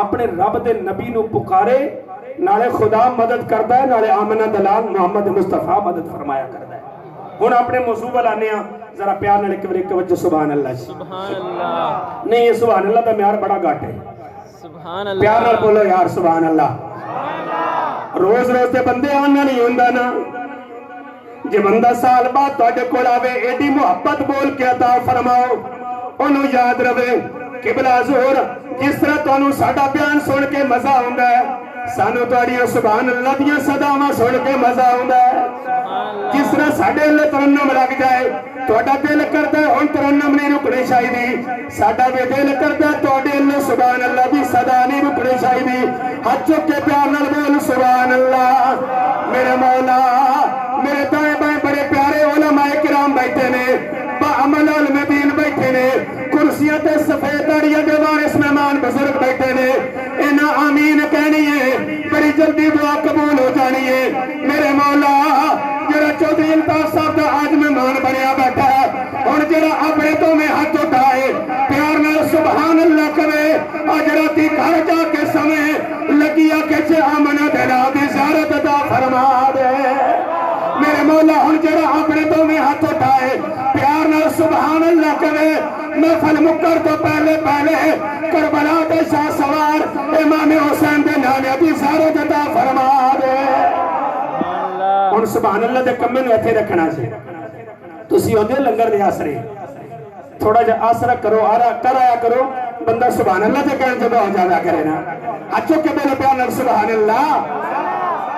اپنے رب دے نبی نو پکارے نالے خدا مدد کردا ہے نالے آمنہ دلال محمد مصطفیٰ مدد فرمایا کردا ہے. ہن اپنے موضوع ول آنے ہاں ذرا پیار نال ایک بار توجہ سبحان اللہ جی. سبحان اللہ. نہیں سبحان اللہ دا معیار بڑا گھٹ ہے. سبحان اللہ. پیار نال بولو یار سبحان اللہ. روز روز تے بندے آنا نہیں ہوندا نا. جے بندہ سال بعد تواڈے کول آوے ایڈی محبت بول کے عطا فرماؤ انہوں یاد رہے قبلہ حضور جس طرح تانوں ساڈا بیان سن کے مزہ آوندا ہے سانو تواڈیاں سبحان اللہ دیاں صداواں سن کے مزہ آوندا ہے. جس طرح ساڈے اللہ ترنم لگ جائے تواڈا دل کردا ہے ہن ترنم نہیں رکنے چاہیے ساڈا بھی دل کردا ہے تواڈے اللہ سبحان اللہ دی صدا نہیں رکنے چاہیے. ہاتھ چک کے پیار نال بول سبحان اللہ. میرے مولا میرے دائیں بائیں بڑے پیارے علماء کرام بیٹھے نے بعمل علم دین بیٹھے نے کرسیاں تے سفید داڑیاں دے وارث مہمان بزرگ بیٹھے نے انہاں آمین کہنی ہے بڑی جلدی دعا قبول ہو جانی ہے. میرے مولا جڑا چودھری الطاف صاحب دا آج مہمان بنیا بیٹھا ہے اور جڑا اپنے تو میں ہاتھ اٹھائے پیار نال سبحان اللہ کرے آج راتی گھر جا کے سمے لگیا کہ چے آمنہ دلا دی زیارت عطا فرما دے. میرے مولا ہن جڑا اپنے تو میں ہاتھ اٹھائے پیار نال سبحان اللہ کرے محفل مکر تو پہلے کربلا دے شاہ سوار امام حسین دے نانے دی زیارت عطا فرما دے. ہن سبحان اللہ دے کمے نوں ایتھے رکھنا سی. تسی ہوندے لنگر دے آسرے تھوڑا جا آسرا کرو کر آیا کرو بندہ سبحان اللہ دے کہن جدو آ جایا کرے نا. اچھو کے بولو پیار نال سبحان اللہ.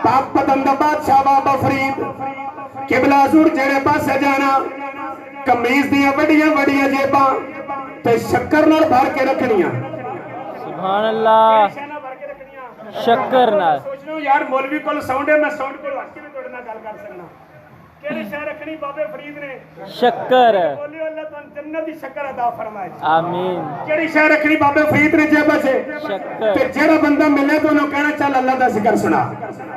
پاک پتندہ بادشاہ بابا فرید قبلہ حضور جڑے پاسے جانا کمیز دیاں وڈیاں وڈیاں جیباں تے شکر نال بھر کے رکھنیاں. سبحان اللہ. شکر نال سوچنو یار مولوی کول ساؤنڈ ہے میں ساؤنڈ کول ہٹ کے بھی تواڈے نال گل کر سکنا. کیڑی شے رکھنی بابے فرید نے شکر. بولے اللہ تانوں جنت دی شکر عطا فرمائے. آمین. کیڑی شے رکھنی بابے فرید نے جیب وچ شکر. تے جڑا بندہ ملے تو انہوں کہنا چل اللہ دا ذکر سنا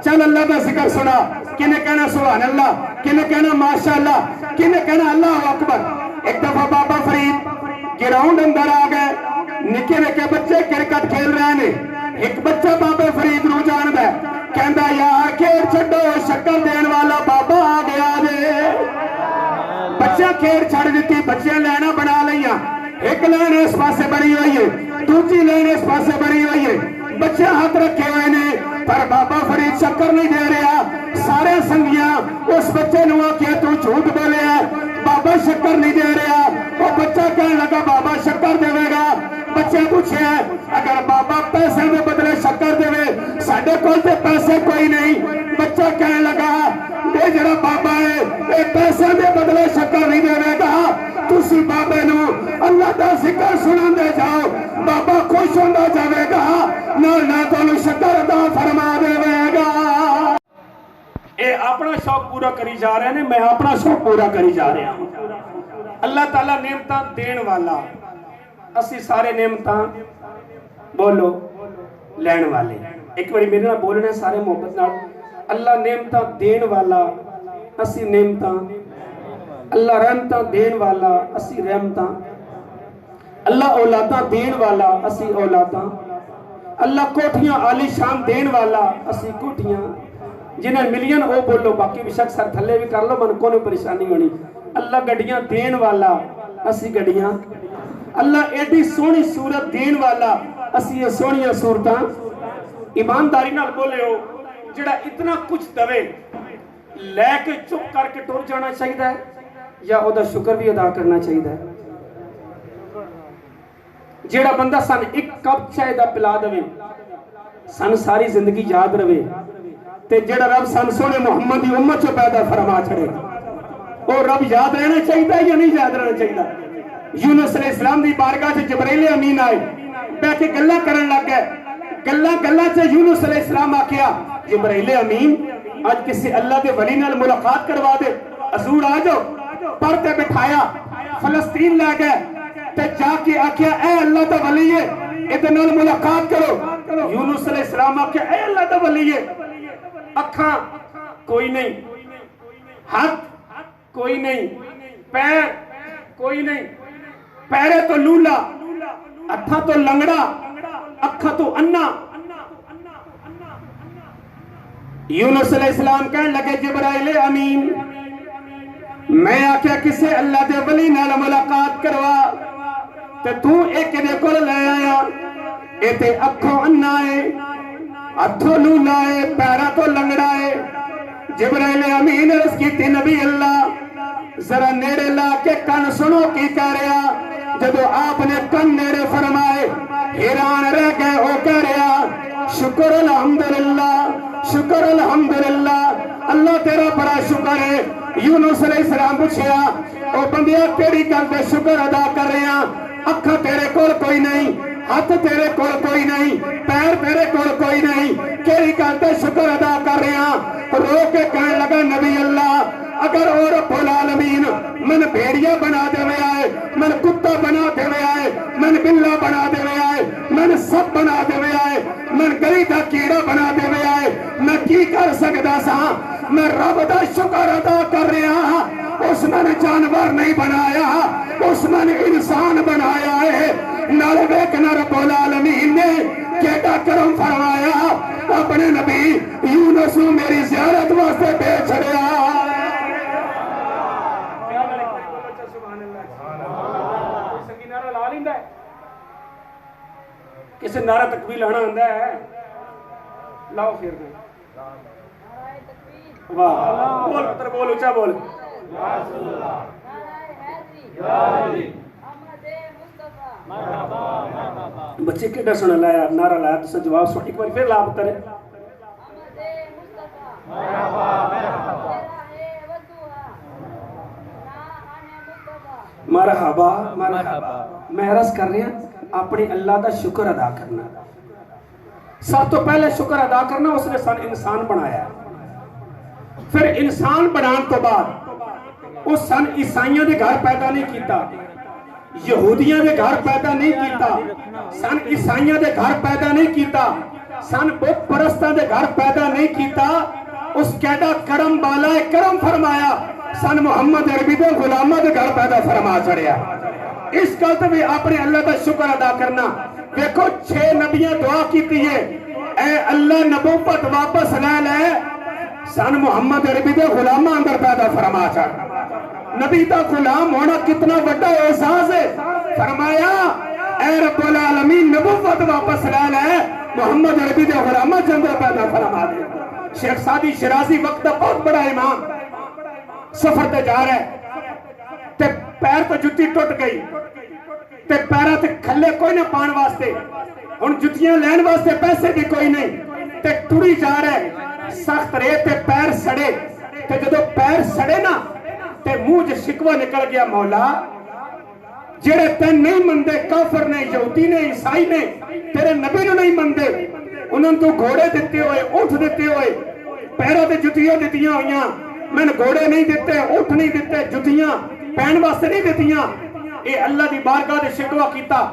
چل اللہ دا ذکر سنا. کنے کہنا سبحان اللہ کنے کہنا ماشاءاللہ کنے کہنا اللہ اکبر. ایک دفعہ بابا فرید گراؤنڈ اندر آ گئے نکے نکے بچے کرکٹ کھیل رہے ہیں. ایک بچہ بابے فرید نو جاندا ہے کہندا یار کھیل چھڈو شکر دین والا بابا آ گیا دے. بچہ کھیل چھڑ دیتی بچیاں لینا بنا لئیاں. ایک لین اس پاسے بنی ہوئی ہے دوسری لین اس پاسے بنی ہوئی ہے. بچے ہاتھ رکھے ہوئے نے پر بابا فرید شکر نہیں دے رہا. سارے سنگیاں اس بچے نو آکھیا تو جھوٹ بولے ہے بابا شکر نہیں دے رہا. وہ بچہ کہنے لگا بابا شکر دے گا. بچے پوچھے اگر بابا پیسے میں بدلے شکر دے ساڈے کول تے پیسے کوئی نہیں. بچہ کہنے لگا اے جڑا بابا ہے اے پیسے میں بدلے شکر نہیں دے گا. تسی بابے نو اللہ دا ذکر سنان دے جاؤ بابا خوش ہوندا جاوے گا نال نہ تانوں شکر عطا فرما دے گا. اے اپنا شوق پورا کری جا رہے ہیں میں اپنا شوق پورا کری جا رہا ہوں. اللہ تعالیٰ نعمتاں دین والا اسی سارے نعمتاں بولو لین والے. ایک باری میرے نال بولنے سارے محبت نال اللہ نعمتاں دین والا اسی نعمتاں. اللہ رحمتاں دین والا اسی رحمتاں. اللہ اولاداں دین والا اسی اولاداں. اللہ کوٹھیاں عالی شان دین والا اسی کوٹھیاں. جنہیں ملین او بولو باقی بھی شخص سر تھلے بھی کر لو من کو نہیں پریشانی ہونی. اللہ گڑیاں دین والا اسی گڑیاں. اللہ ایڈی سونی صورت دین والا اسی یہ سونیاں صورتاں. ایمانداری نال بولے ہو جڑا اتنا کچھ دوے لے کے چپ کر کے ٹور جانا چاہیے ہے یا او دا شکر بھی ادا کرنا چاہیے ہے. جڑا بندہ سن ایک کپ چائے دا پلا دوے سن ساری زندگی یاد رہے تے جڑا رب سن سونے محمد دی امت چو پیدا فرما چھڑے او رب یاد رہنا چاہیے یا نہیں یاد رہنا چاہیے. یونس علیہ السلام دی بارگاہ سے جبرائیل امین آئے بیٹھ کے گلا کرن لگ گئے. گلا سے یونس علیہ السلام آکھیا جبرائیل امین آج کسی اللہ دے ولی نال ملاقات کروا دے حضور آ جاؤ. پرتے بٹھایا فلسطین لے گئے تے جا کے آکھیا اے اللہ دا ولی ہے ادھر نال ملاقات کرو. یونس علیہ السلام آکھیا اے اللہ دا ولی ہے. اکھاں کوئی نہیں ہاتھ کوئی نہیں پیر کوئی نہیں پیرے تو لولا ہتھاں تو لنگڑا اکھا تو انا یونس علیہ السلام کہنے لگے جبرائیل امین میں آکھیا کسے اللہ دے ولی نال ملاقات کروا تے تو ایک دے کول لے آیا اے تے اکھوں انا ہے ہتھوں لولا ہے پیرا تو لنگڑا ہے جبرائیل امین عرض کیتی نبی اللہ ذرا نیڑے لا کے کن سنو کی کہہ رہا جدو آپ نے کن نیڑے فرمائے حیران رہ گئے ہو کہہ رہا شکر الحمدللہ شکر الحمدللہ اللہ تیرا بڑا شکر ہے یونس علیہ السلام پوچھیا او بندیا کیڑی گل تے شکر ادا کر رہے ہیں اکھا تیرے کول کوئی نہیں ہاتھ تیرے کول کوئی نہیں پیر تیرے کول کوئی نہیں کیڑی گل تے شکر ادا کر رہے ہیں رو کے کہنے لگا نبی اللہ اگر اور رب العالمین من بھیڑیا بنا دے ہوئے آئے من کتا بنا دے ہوئے آئے من بلا بنا دے ہوئے آئے من سب بنا دے ہوئے آئے من گلی دا کیڑا بنا دے ہوئے آئے میں کی کر سکتا سا میں رب دا شکر ادا کر رہا ہاں اس من جانور نہیں بنایا اس من انسان بنایا ہے نال ویکھنا رب العالمین نے کیڑا کرم فرمایا اپنے نبی یونس نو میری زیارت واسطے بھیج چھڑیا کسی نعرہ تکبیر لانا آندا ہے لاؤ پھر دے واہ بول پتر بول اچھا بول بچے کیڑا سنا لایا نعرہ لایا تو سے جواب سن ایک بار پھر لا پتر مرحبا مرحبا میں عرض کر رہے ہیں اپنے اللہ دا شکر ادا کرنا سب تو پہلے شکر ادا کرنا اس نے انسان بنایا پھر انسان بنان تو بعد اس سن عیسائیوں دے گھر پیدا نہیں کیتا یہودیاں دے گھر پیدا نہیں کیتا سن عیسائیوں دے گھر پیدا نہیں کیتا سن بت پرستاں دے گھر پیدا نہیں کیتا اس کیڑا کرم بالا کرم فرمایا سن محمد عربی دے غلامہ دے گھر پیدا فرما چڑھیا اس گل تے بھی اپنے اللہ کا شکر ادا کرنا دیکھو 6 نبیاں دعا کیتی ہے اے اللہ نبوت واپس لے لے سن محمد عربی دے غلامہ اندر پیدا فرما چڑھ نبی دا غلام ہونا کتنا بڑا احساس ہے فرمایا اے رب العالمین نبوت واپس لے لے محمد عربی دے غلامہ اندر پیدا فرما دے شیخ سعدی شرازی وقت دا بہت بڑا امام سفر تے جا رہا ہے تے پیر تو جتی ٹوٹ گئی تے پیرا تے کھلے کوئی نہ پان واسطے ان جتیاں لین واسطے پیسے بھی کوئی نہیں تے ٹوڑی جا رہا ہے سخت رہے تے پیر سڑے تے جدو پیر سڑے نا تے منہ شکوہ نکل گیا مولا جڑے تین نہیں مندے کافر نے یہودی نے عیسائی نے تیرے نبی نے نہیں مندے انہوں تو گھوڑے دیتے ہوئے اٹھ دیتے ہوئے پیرا تے جتیاں دیتیاں ہوئیاں میں نے گھوڑے نہیں دیتے اٹھ نہیں دیتے جتیاں پہن واسطے نہیں دیتیاں اے اللہ دی بارگاہ دے شکوہ کیتا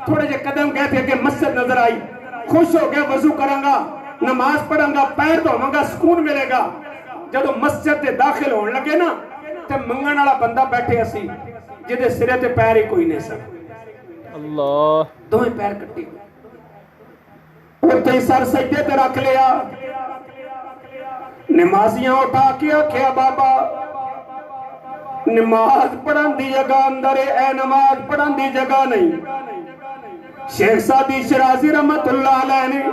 تھوڑے جے قدم گئے تھے کہ مسجد نظر آئی خوش ہو گیا وضو کروں گا نماز پڑھوں گا پیر دھوواں گا سکون ملے گا جدو مسجد دے داخل ہونے لگے نا تے منگن والا بندہ بیٹھے اسی جدے سرے تے پیر ہی کوئی نہیں سک اللہ دوہیں پیر کٹی اور تے سر سجدے تے رکھ لیا نمازیاں اٹھا کے آکھیا بابا نماز پڑھن دی جگہ اندر اے نماز پڑھن دی جگہ نہیں شیخ سعدی شرازی رحمت اللہ علیہ نے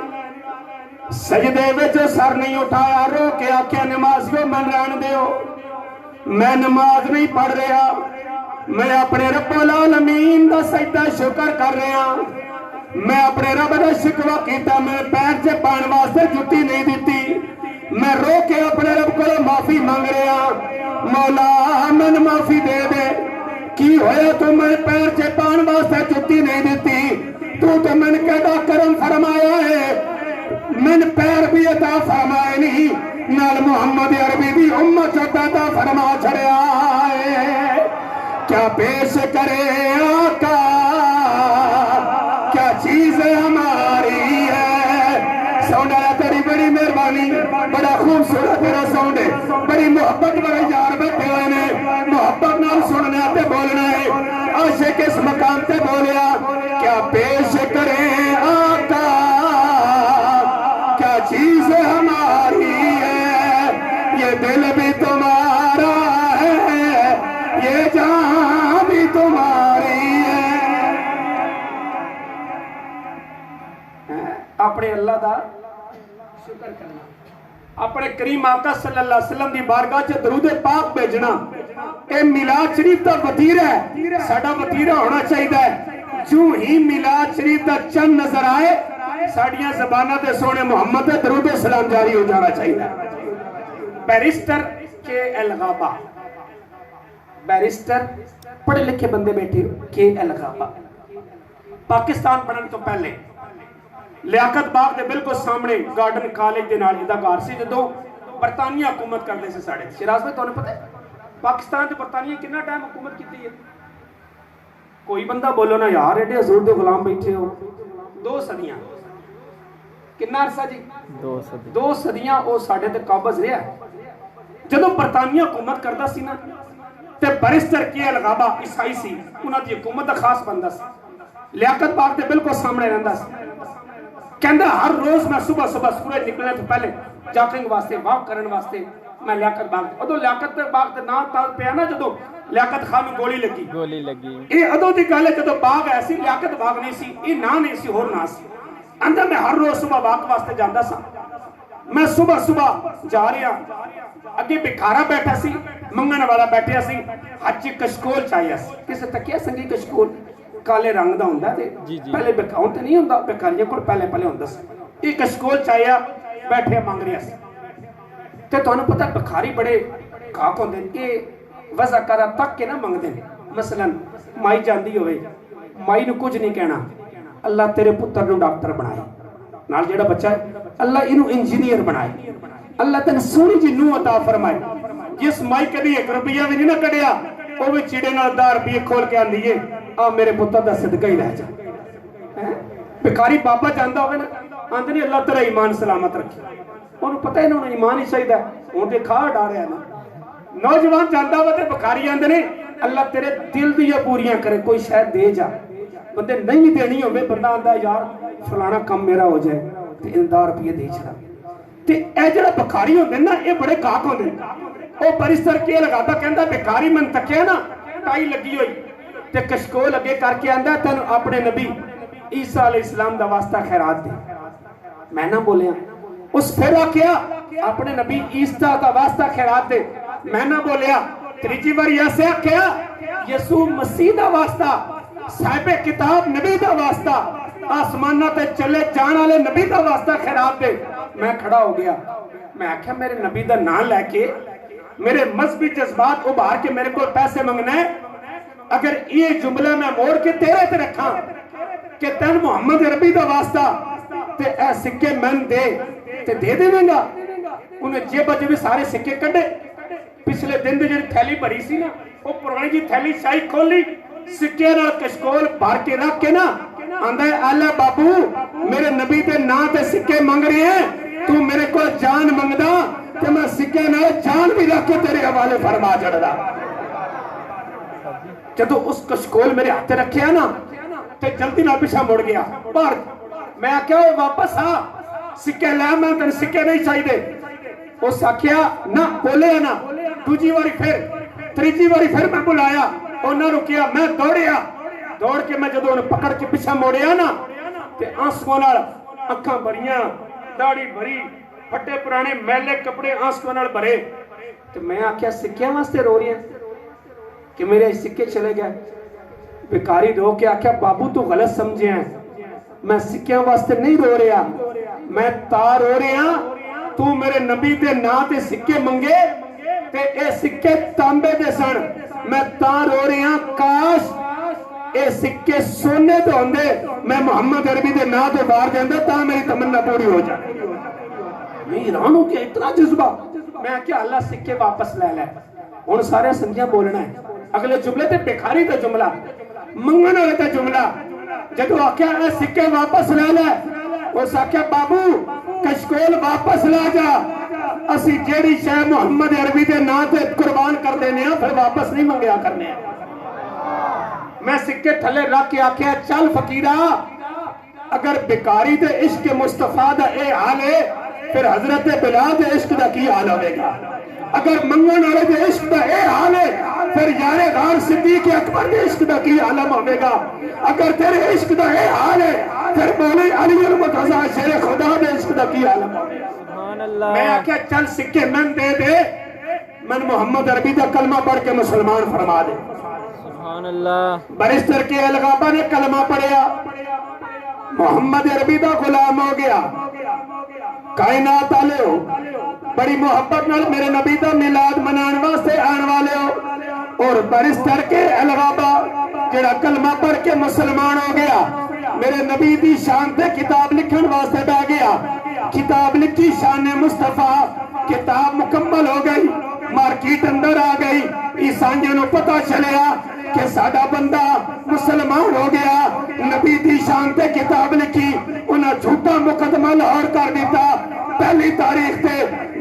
سجدے وچ سر نہیں اٹھایا رو کے آکھیا نمازیوں من رہن دیو میں نماز نہیں پڑھ رہا میں اپنے رب العالمین دا سجدہ شکر کر رہا میں اپنے رب دا شکوہ کیتا میں پیر سے پان واسطے جتی نہیں دیتی میں رو کے اپنے رب کو معافی مانگ رہا مولا من معافی دے دے کی ہویا تو میں پیر سے پان واسطے جتی نہیں دیتی تو من کہتا کرم فرمایا ہے من پیر بھی عطا فرمائے نہیں نال محمد عربی بھی امت عطا فرما چھڑیا ہے کیا پیش کرے آقا کیا چیز ہماری ہے ساؤنڈ آیا تیری بڑی مہربانی بڑا خوبصورت تیرا ساؤنڈ ہے بڑی محبت بڑے یار بیٹھے ہوئے نے محبت نال سننے تے بولنا ہے عاشق اس مقام تے بولیا کیا پیش کرے آقا دا شکر کرنا اپنے کریم آقا صلی اللہ علیہ وسلم دی بارگاہ چ درود پاک بھیجنا اے میلاد شریف دا وتیرہ ہے ساڈا وتیرہ ہونا چاہیے جو ہی میلاد شریف دا چند نظر آئے ساڑیاں زبانہ تے سونے محمد تے درود و سلام جاری ہو جانا چاہیے بیرسٹر کے الغابہ بیرسٹر پڑھے لکھے بندے بیٹھے کے الغابہ پاکستان بننے تو پہلے لیاقت باغ دے بالکل سامنے گارڈن کالج دے نال دا گھر سی جدوں برطانیہ حکومت کردے سے ساڑے شیراز میں تانوں پتہ ہے پاکستان تے برطانیہ کتنا ٹائم حکومت کیتی ہے کوئی بندہ بولو نا یار ایڈے حضور دے غلام بیٹھے ہو 2 صدیاں کتنا عرصہ جی 2 صدیاں او ساڈے تے قابض رہیا جدوں برطانیہ حکومت کردا سی نا تے بیرسٹر کے الغابہ عیسائی سی انہاں دی حکومت دا خاص بندہ سی لیاقت باغ دے بالکل سامنے رہندا سی کہندا ہر روز میں صبح سورج نکلنے تو پہلے جاگنگ واسطے واک کرن واسطے میں لیاقت باغ ادو لیاقت باغ تے نام تال پیا نا جدوں لیاقت خان نوں گولی لگی اے ادو دی گل ہے جدوں باغ ایسی لیاقت باغ نہیں سی اے نا نہیں سی ہور نا سی اندر میں ہر روز صبح واک واسطے جاندا سا میں صبح جا رہا اگے بکھارا بیٹھا سی منگن والا بیٹھیا سی ہاتھ چ کشکول چاہیا سی کسے تکیا سنگی کشکول کالے رنگ دا ہوندا تے پہلے بکھاؤں تے نہیں ہوندا بکھاریاں کول پہلے ہوندا سی یہ کشکول چاہیا بیٹھے مانگ رہا سی تے تانوں پتہ بکھاری بڑے کاک ہوندے اے وضع کرا تک کے نہ منگدے نے مثلا مائی جاندی ہوئے مائی نو کچھ نہیں کہنا اللہ تیرے پتر نو ڈاکٹر بنائے نال جیڑا بچہ ہے اللہ انو انجینئر بنائے اللہ تن سونی جی نو عطا فرمائے جس مائی کدی 1 روپیہ بھی نہیں نہ کڈیا او وی چیڑے نال 10 روپیے کھول کے آندی ہے آ میرے پتر دا صدقہ ہی رہ جا بھکاری بابا جاندا ہوے نا آندے نہیں اللہ تیرا ایمان سلامت رکھے انہوں پتہ ہے انہوں نے ایمان ہی چاہیے ہوں تے کھا ڈا رہا ہے نا نوجوان جاندا ہوا تے بھکاری آندے نے اللہ تیرے دل دیاں پوریاں کرے کوئی شاید دے جا بندے نہیں دینی ہوے بندہ آندا یار فلانا کم میرا ہو جائے تے 10 روپیے دے چھڑا تے اے جڑا بھکاری ہوندے نا اے بڑے گاہک ہوندے او بیرسٹر کے لگاتا کہندا بھکاری من تکیا نا ٹائی لگی ہوئی تے کشکول اگے کر کے آندا تن اپنے نبی عیسیٰ علیہ السلام دا واسطہ خیرات دے میں نہ بولیا اس پھر آکیا اپنے نبی عیسیٰ دا واسطہ خیرات دے میں نہ بولیا تریجی بار یاسے آکیا یسوع مسیح دا واسطہ صاحب کتاب نبی دا واسطہ آسمانہ تے چلے جان والے نبی دا واسطہ خیرات دے میں کھڑا ہو گیا میں آکھیا میرے نبی دا نام لے کے میرے مذہبی جذبات ابھار کے میرے کو پیسے منگنا ہے اگر یہ جملہ میں موڑ کے تیرے تے رکھاں کہ تن محمد عربی دا واسطہ تے اے سکے من دے تے دے دے گا انہیں جیب بھی سارے سکے کڑے پچھلے دن دے جڑی تھیلی بھری سی نا وہ پرانی جی تھیلی شاہی کھولی سکے نال کشکول بھر کے رکھ کے نا آندا ہے اللہ بابو میرے نبی تے نا تے سکے منگ رہے ہیں تو میرے کو جان منگدا تے میں سکے نال جان بھی رکھ کے تیرے حوالے فرما چڑھدا جدو اس کشکول میرے ہاتھ رکھیا نا تے جلدی نہ پیچھے مڑ گیا پر میں کیا واپس آ سکے لے میں تن سکے نہیں چاہیے اس آکھیا نہ بولے نا دوجی واری پھر تریجی واری پھر میں بلایا انہاں رکیا میں دوڑ کے میں جدوں پکڑ کے پیچھے موڑیا نا تے آنسواں نال اکھاں بھریاں داڑھی بھری پھٹے پرانے میلے کپڑے آنسواں نال بھرے تے میں آکھیا سکیاں واسطے رو رہی ہیں کہ میرے سکے چلے گئے بھکاری رو کے آکھیا بابو تو غلط سمجھے ہیں میں سکیاں واسطے نہیں رو رہا میں تا رو رہا تو میرے نبی دے نا تے سکے منگے تے اے سکے تانبے دے سن میں تا رو رہا کاش اے سکے سونے دے ہوندے میں محمد عربی دے نا تے بار دیندے تا میری تمنا پوری ہو جائے میں حیران ہو کے اتنا جذبہ میں کیا اللہ سکے واپس لے لے ہن سارے سنگیاں بولنا ہے اگلے جملے تے بھکاری تے جملہ منگن والے تے جملہ جدو آکھیا اے سکے واپس لے لے اس آکھیا بابو کشکول واپس لے جا اسی جیڑی شے محمد عربی دے نا تے قربان کر دینے ہیں پھر واپس نہیں منگیا کرنے ہیں میں سکے تھلے رکھ کے آکھیا چل فقیرہ اگر بکاری دے عشق مصطفیٰ دا اے حال ہے پھر حضرت بلال دے عشق دا کی حال ہوئے گا اگر منگن والے دے عشق دا اے حال ہے پھر یار سرکار صدیق اکبر دے عشق دا کی عالم ہوے گا اگر تیرے عشق دا اے حال ہے پھر مولا علی المرتضی شیر خدا دے عشق دا کی عالم ہوے گا سبحان اللہ میں آکھیا چل سکے من دے دے من محمد عربی دا کلمہ پڑھ کے مسلمان فرما دے سبحان اللہ بریسٹر کے الغابہ نے کلمہ پڑھیا محمد عربی دا غلام ہو گیا کائنات والے ہو بڑی محبت نال میرے نبی دا میلاد منان واسطے آن والے ہو اور بریسٹر کے الغابہ جڑا کلمہ پڑھ کے مسلمان ہو گیا میرے نبی دی شان تے کتاب لکھن واسطے بہ گیا کتاب لکھی شان مصطفیٰ کتاب مکمل ہو گئی مارکیٹ اندر آ گئی عیسائیوں نو پتہ چلیا کہ ساڈا بندہ مسلمان ہو گیا نبی دی شان تے کتاب لکھی انہاں جھوٹا مقدمہ لاہور کر دیتا پہلی تاریخ تے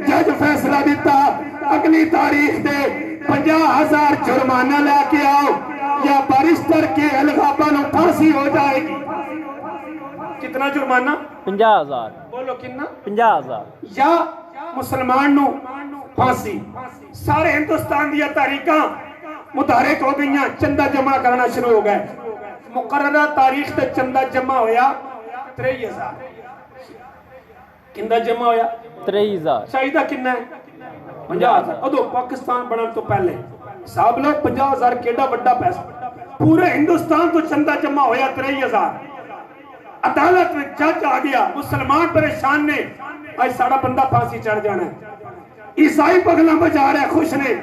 جج فیصلہ دیتا اگلی تاریخ تے 50,000 جرمانہ لے کے آؤ یا بارشتر کے الغابہ نو پھانسی ہو جائے گی کتنا جرمانہ 50,000 بولو کتنا 50,000 یا مسلمان نو پھانسی سارے ہندوستان دیا تاریخاں متحرک ہو گئی ہیں چندہ جمع کرنا شروع ہو گئے مقررہ تاریخ تے چندہ جمع ہویا 23,000 کندہ جمع ہویا 23,000 چاہیدہ کنا ہے 50,000 ادو پاکستان بنان تو پہلے صاحب لوگ 50,000 کیڑا بڑا پیسہ پورے ہندوستان تو چندہ جمع ہویا 23,000 عدالت میں جج آ گیا مسلمان پریشان نے آج ساڑا بندہ پھانسی چڑھ جانا ہے عیسائی پگلا بجا رہے خوش نے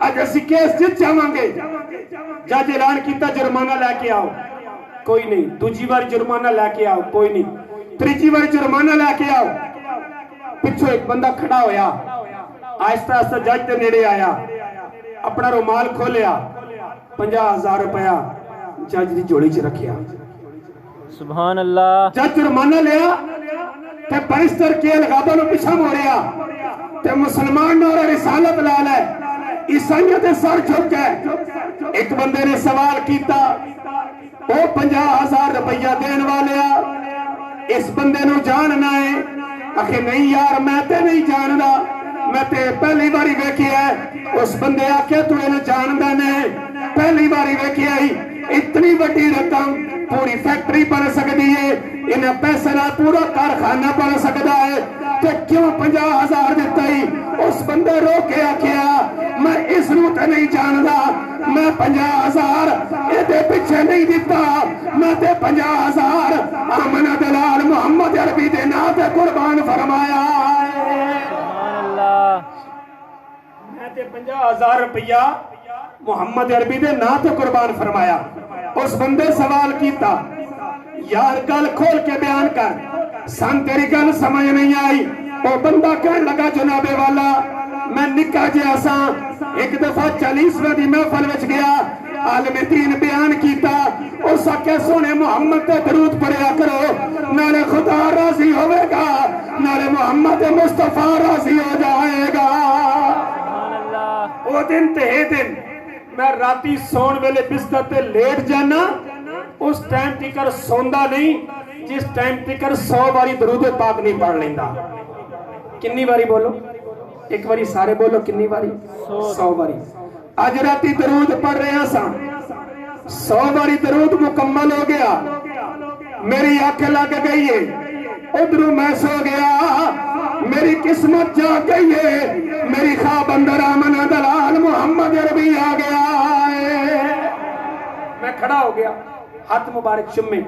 آج ایسی کیس جت جاواں گے جج اعلان کیتا جرمانہ لے کے آؤ کوئی نہیں دوجی بار جرمانہ لے کے آؤ کوئی نہیں تریجی بار جرمانہ لے کے آؤ پچھو ایک بندہ کھڑا ہویا آہستہ آہستہ جج تے نیڑے آیا اپنا رومال کھولیا 50,000 روپیہ جج دی جوڑی چ رکھیا سبحان اللہ جج جرمانہ لیا تے بریسٹر کے الغابہ نو پیچھا موڑیا تے مسلمان نو رسالت لا لے عیسائیوں تے سر جھک گئے ایک بندے نے سوال کیتا او 50,000 روپیہ دین والیا اس بندے نو جاننا ہے آخے نہیں یار میں تے نہیں جاندا میں تے پہلی باری ویکھیا ہے اس بندے آکھیا تو انہیں جاندا نہیں پہلی باری ویکھیا ہی اتنی بڑی رقم پوری فیکٹری بن سکتی ہے انہیں پیسے نہ پورا کارخانہ بن سکتا ہے تو کیوں 50,000 دیتا ہی اس بندے رو کے آکھیا میں اس روح تے نہیں جاندا میں 50,000 ایدے پیچھے نہیں دیتا میں تے 50,000 آمنہ دلال محمد عربی دے نا تے قربان فرمایا سبحان اللہ میں تے 50,000 روپیہ محمد عربی دے نا تے قربان فرمایا اس بندے سوال کیتا یار گل کھول کے بیان کر سان تیری گل سمجھ نہیں آئی وہ بندہ کہنے لگا جناب والا میں نکا جے آسان ایک دفعہ 40ویں دی محفل وچ گیا عالم دین بیان کیتا اس آکے سونے محمد تے درود پڑھیا کرو نالے خدا راضی ہوئے گا نالے محمد مصطفیٰ راضی ہو جائے گا سبحان اللہ وہ دن تے ہے دن میں راتی سون ویلے بستر تے لیٹ جانا اس ٹائم تکر سوندا نہیں جس ٹائم تکر 100 باری درود پاک نہیں پڑھ لیندہ کنی باری بولو ایک باری سارے بولو کنی باری 100 باری آج راتی درود پڑھ رہے ہیں سان 100 باری درود مکمل ہو گیا میری آنکھ لگ گئی ہے ادھروں میں سو گیا میری قسمت جا گئی ہے میری خواب اندر آمنہ دلال محمد عربی آ گیا میں کھڑا ہو گیا ہاتھ مبارک چمے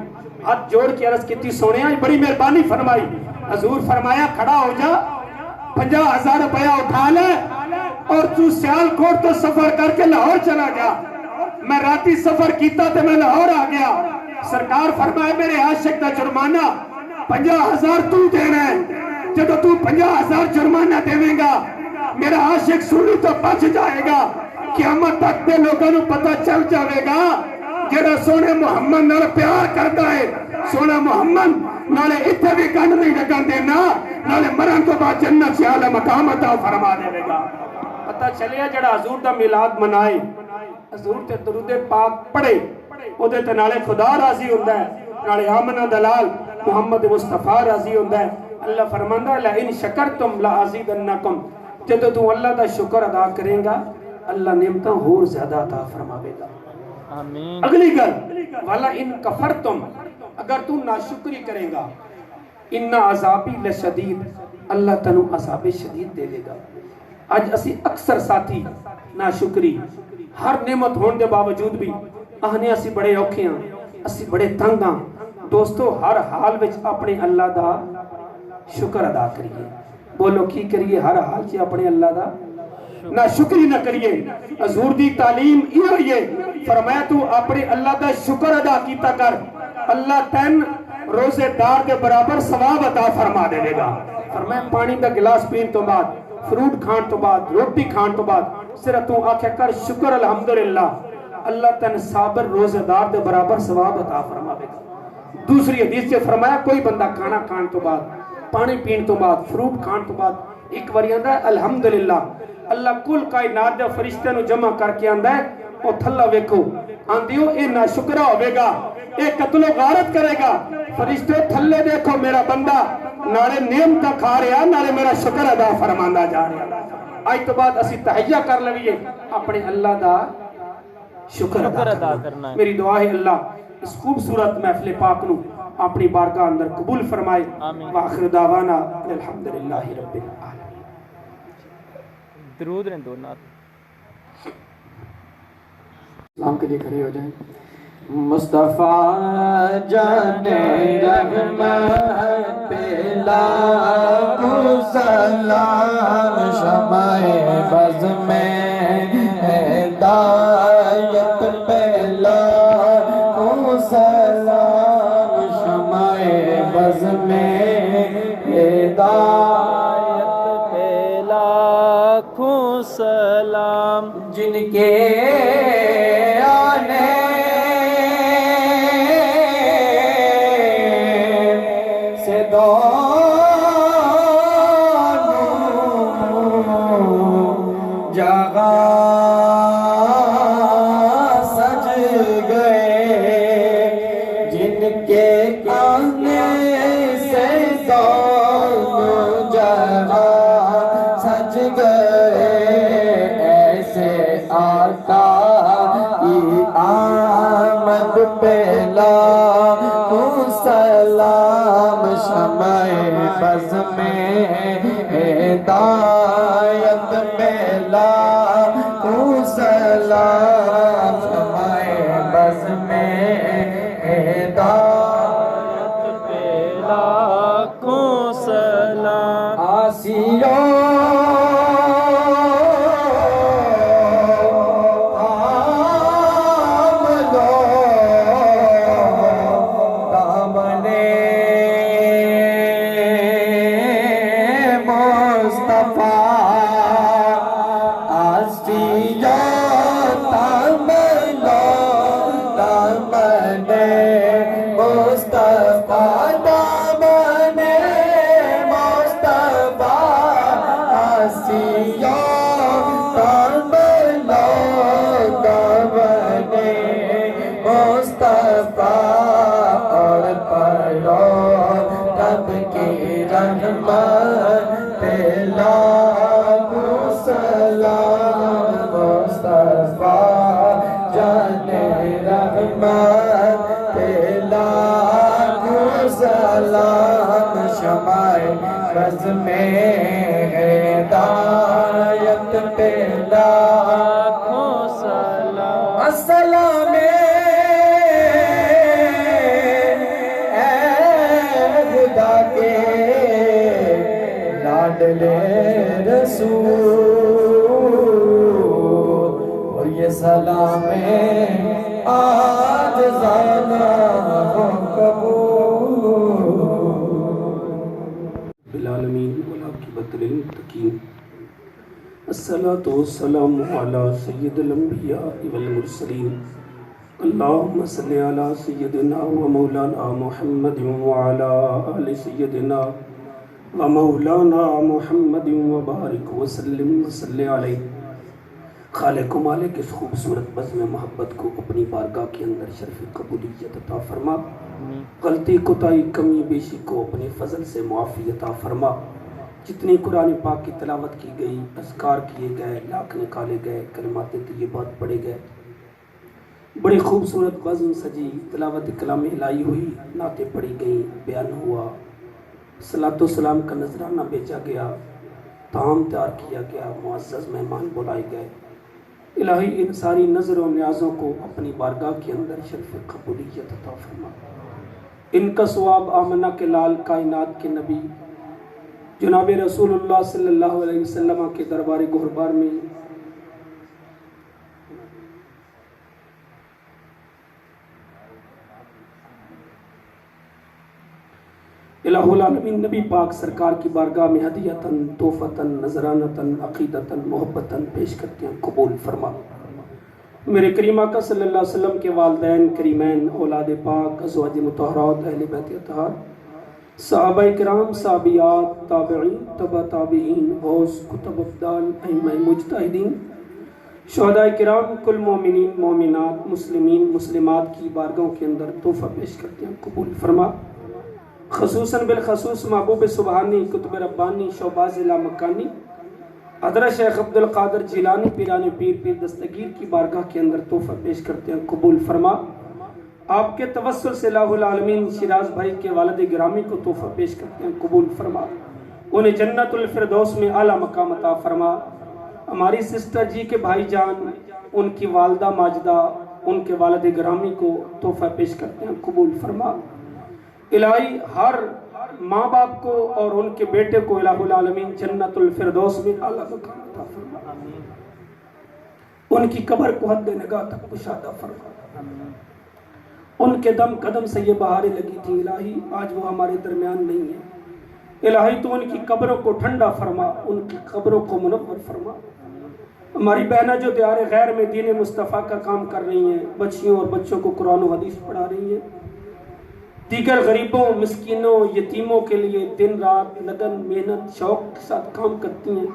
ہاتھ جوڑ کے عرض کیتی سونے آج بڑی مہربانی فرمائی حضور فرمایا کھڑا ہو جا 50,000 روپیہ اٹھا لے اور تو سیالکوٹ تو سفر کر کے لاہور چلا گیا میں راتی سفر کیتا تے میں لاہور آ گیا سرکار فرمائے میرے عاشق دا جرمانہ 50,000 تو دینا ہے جب تو 50,000 جرمانہ دیویں گا میرا عاشق سنی تو بچ جائے گا قیامت تک دے لوگوں نے پتہ چل جاوے گا جڑا سونے محمد نال پیار کرتا ہے سونا محمد نالے اتھے بھی گنڈ نہیں لگن دینا نالے مرن تو بعد جنت سے اعلی مقام عطا فرما دے گا پتہ چلیا جڑا حضور دا میلاد منائے حضور تے درود پاک پڑھے او دے تے نالے خدا راضی ہوندا ہے نالے آمنہ دلال محمد مصطفیٰ راضی ہوندا ہے اللہ فرماندا ہے لئن شکرتم لازیدنکم جدو تو اللہ دا شکر ادا کریں گا اللہ نعمتاں ہور زیادہ عطا فرماوے گا. آمین. اگلی گل والا ان کفرتم اگر تو ناشکری کرے گا ان عذابی لشدید اللہ تنو عذاب شدید دے لے گا. اج اسی اکثر ساتھی ناشکری ہر نعمت ہون دے باوجود بھی آہنے اسی بڑے اوکھے ہاں اسی بڑے تنگ ہاں. دوستو ہر حال وچ اپنے اللہ دا شکر ادا کریے. بولو کی کریے ہر حال چ اپنے اللہ دا نہ شکری نہ کریے. حضور دی تعلیم یہ ہوئی ہے فرمایا تو اپنے اللہ دا شکر ادا کیتا کر اللہ تین روزے دار دے برابر ثواب عطا فرما دے گا. فرمایا پانی دا گلاس پین تو بعد فروٹ کھان تو بعد روٹی کھان تو بعد صرف تو آکھے کر شکر الحمدللہ اللہ تین صابر روزے دار دے برابر ثواب عطا فرما دے گا. دوسری حدیث سے فرمایا کوئی بندہ کھانا کھان تو بعد پانی پین تو بعد فروٹ کھان تو بعد ایک باری آندا ہے الحمدللہ اللہ کل کائنات دے فرشتے نو جمع کر کے آندا ہے او تھلا ویکھو آندیو اے ناشکرا ہوے گا اے قتل و غارت کرے گا. فرشتے تھلے دیکھو میرا بندہ نالے نعمت کھا رہا نالے میرا شکر ادا فرماندا جا رہا. آج تو بعد اسی تحیہ کر لویے اپنے اللہ دا شکر ادا کرنا. میری دعا ہے اللہ اس خوبصورت محفل پاک نو اپنی بارگاہ اندر قبول فرمائے. وآخر دعوانا الحمدللہ رب العالمین. درود رہن دو نات. سلام کے لیے کھڑے ہو جائیں. مصطفیٰ جان رحمت پہ لاکھوں سلام شمع بز میں ہدایت پہ لاکھوں سلام شمع بز میں ہدایت پہ لاکھوں سلام جن کے آنے سے دونوں جگہ سج گئے. جن کے آنے سے دونوں جگہ سج گئے ایسے آقا کی آمد پہ لاکھوں سلام شمع بز میں ہدایت پہ لاکھوں سلام شمع بز میں ہدایت پہ لاکھوں سلام. آسیوں بز میں ہدایت پہ لاکھوں سلام. السلام اے خدا کے لاڈلے رسول اور یہ سلام آج زانا ہو قبول. بالعالمین والعاقبۃ للمتقین. الصلاۃ والسلام علی سید الانبیاء والمرسلین. اللہم صلی علی سیدنا و مولانا محمد وعلی آل سیدنا و مولانا محمد وبارک وسلم وصلی علیہ. خالق و مالک اس خوبصورت بزم محبت کو اپنی بارگاہ کے اندر شرف قبولیت عطا فرما. غلطی کوتاہی کمی بیشی کو اپنے فضل سے معافی عطا فرما. جتنی قرآن پاک کی تلاوت کی گئی، اذکار کیے گئے، لاکھ نکالے گئے، کلمات طیبات پڑھے گئے، بڑی خوبصورت بزم سجی، تلاوت کلام الہی ہوئی، نعتیں پڑھی گئیں، بیان ہوا، صلاۃ و سلام کا نذرانہ بیچا گیا، طعام تیار کیا گیا، معزز مہمان بلائے گئے۔ الہی ان ساری نظر و نیازوں کو اپنی بارگاہ کے اندر شرف قبولیت عطا فرما۔ ان کا ثواب آمنہ کے لال کائنات کے نبی جناب رسول اللہ صلی اللہ علیہ وسلم کے دربار گہربار میں الہ العالمین نبی پاک سرکار کی بارگاہ میں ہدیتاً، تحفتاً، نذرانتاً، عقیدتاً، محبتاً پیش کرتے ہیں، قبول فرما۔ میرے کریم آقا صلی اللہ علیہ وسلم کے والدین کریمین، اولاد پاک، ازواج مطہرات، اہل بیت اطہار، صحابہ کرام، صحابیات، تابعین، تبع تابعین، غوث، کتب افضال، ائمہ مجتہدین، شہداء کرام، کل مومنین، مومنات، مسلمین، مسلمات کی بارگاہوں کے اندر تحفہ پیش کرتے ہیں، قبول فرما۔ خصوصاً بالخصوص محبوب سبحانی، کتب ربانی، شہباز لامکانی، حضرت شیخ عبد القادر جیلانی پیران پیر پیر دستگیر کی بارگاہ کے اندر تحفہ پیش کرتے ہیں، قبول فرما۔ آپ کے توسل سے الہ العالمین شیراز بھائی کے والد گرامی کو تحفہ پیش کرتے ہیں، قبول فرما۔ انہیں جنت الفردوس میں اعلیٰ مقام عطا فرما۔ ہماری سسٹر جی کے بھائی جان، ان کی والدہ ماجدہ، ان کے والد گرامی کو تحفہ پیش کرتے ہیں، قبول فرما۔ الہی ہر ماں باپ کو اور ان کے بیٹے کو الہ العالمین جنت الفردوس میں اعلیٰ مقام عطا فرما۔ ان کی قبر کو حد نگاہ تک کشادہ فرما۔ ان کے دم قدم سے یہ بہاریں لگی تھی، الہی آج وہ ہمارے درمیان نہیں ہے۔ الہی تو ان کی قبروں کو ٹھنڈا فرما، ان کی قبروں کو منور فرما۔ ہماری بہنیں جو دیار غیر میں دین مصطفیٰ کا کام کر رہی ہیں، بچیوں اور بچوں کو قرآن و حدیث پڑھا رہی ہیں، دیگر غریبوں، مسکینوں، یتیموں کے لیے دن رات لگن، محنت، شوق کے ساتھ کام کرتی ہیں،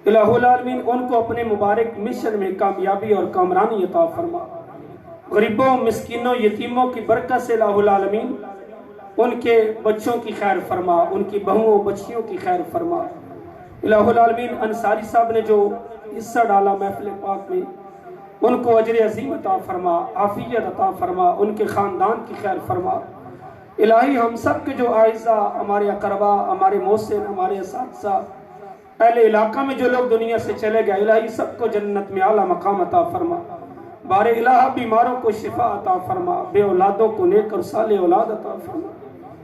الہ العالمین ان کو اپنے مبارک مشن میں کامیابی اور کامرانی عطا فرما۔ غریبوں، مسکینوں، یتیموں کی برکت سے الہ العالمین ان کے بچوں کی خیر فرما، ان کی بہووں بچیوں کی خیر فرما۔ الہ العالمین انصاری صاحب نے جو حصہ ڈالا محفل پاک میں، ان کو اجر عظیم عطا فرما، عافیت عطا فرما، ان کے خاندان کی خیر فرما۔ الہی ہم سب کے جو اعزا، ہمارے اقربا، ہمارے محسن، ہمارے اساتذہ، اہل علاقہ میں جو لوگ دنیا سے چلے گئے، الہی سب کو جنت میں اعلیٰ مقام عطا فرما۔ بار الہ بیماروں کو شفا عطا فرما، بے اولادوں کو نیک اور صالح اولاد عطا فرما۔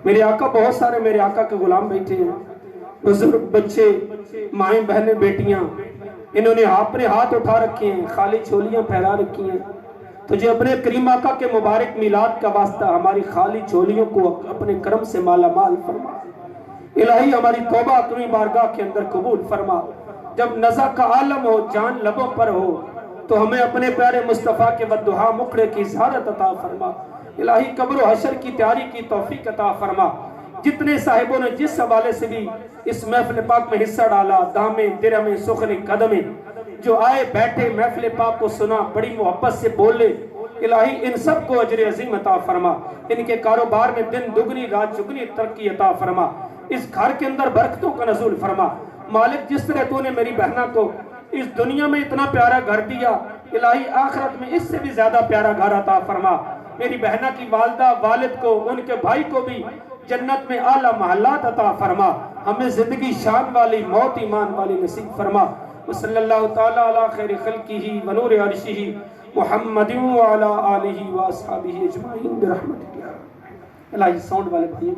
میرے آقا، بہت سارے میرے آقا کے غلام بیٹھے ہیں، بزرگ، بچے، مائیں، بہنیں، بیٹیاں، انہوں نے اپنے ہاتھ اٹھا رکھے ہیں، خالی جھولیاں پھیلا رکھی ہیں۔ تجھے اپنے کریم آقا کے مبارک میلاد کا واسطہ ہماری خالی جھولیوں کو اپنے کرم سے مالا مال فرما۔ الہی ہماری توبہ اپنی بارگاہ کے اندر قبول فرما۔ جب نزع کا عالم ہو، جان لبوں پر ہو، تو ہمیں اپنے پیارے مصطفیٰ کے ودعا مقرے کی زیارت عطا فرما۔ الہی قبر و حشر کی تیاری کی توفیق عطا فرما۔ جتنے صاحبوں نے جس حوالے سے بھی اس محفل پاک میں حصہ ڈالا، دامیں، درہمیں، سخنیں، قدمیں، جو آئے بیٹھے محفل پاک کو سنا، بڑی محبت سے بولے، الہی ان سب کو اجر عظیم عطا فرما۔ ان کے کاروبار میں دن دگنی رات چگنی ترقی عطا فرما۔ اس گھر کے اندر برکتوں کا نزول فرما۔ مالک، جس طرح تو نے میری بہنہ کو اس دنیا میں اتنا پیارا گھر دیا، الہی آخرت میں اس سے بھی زیادہ پیارا گھر عطا فرما۔ میری بہنہ کی والدہ، والد کو، ان کے بھائی کو بھی جنت میں اعلیٰ محلات عطا فرما۔ ہمیں زندگی شان والی، موت ایمان والی نصیب فرما۔ وصلی اللہ تعالی علی خیر خلقہ ونور عرشہ محمد وعلی آلہ واصحابہ اجمعین برحمتک۔ الہی ساؤنڈ والے بھائیوں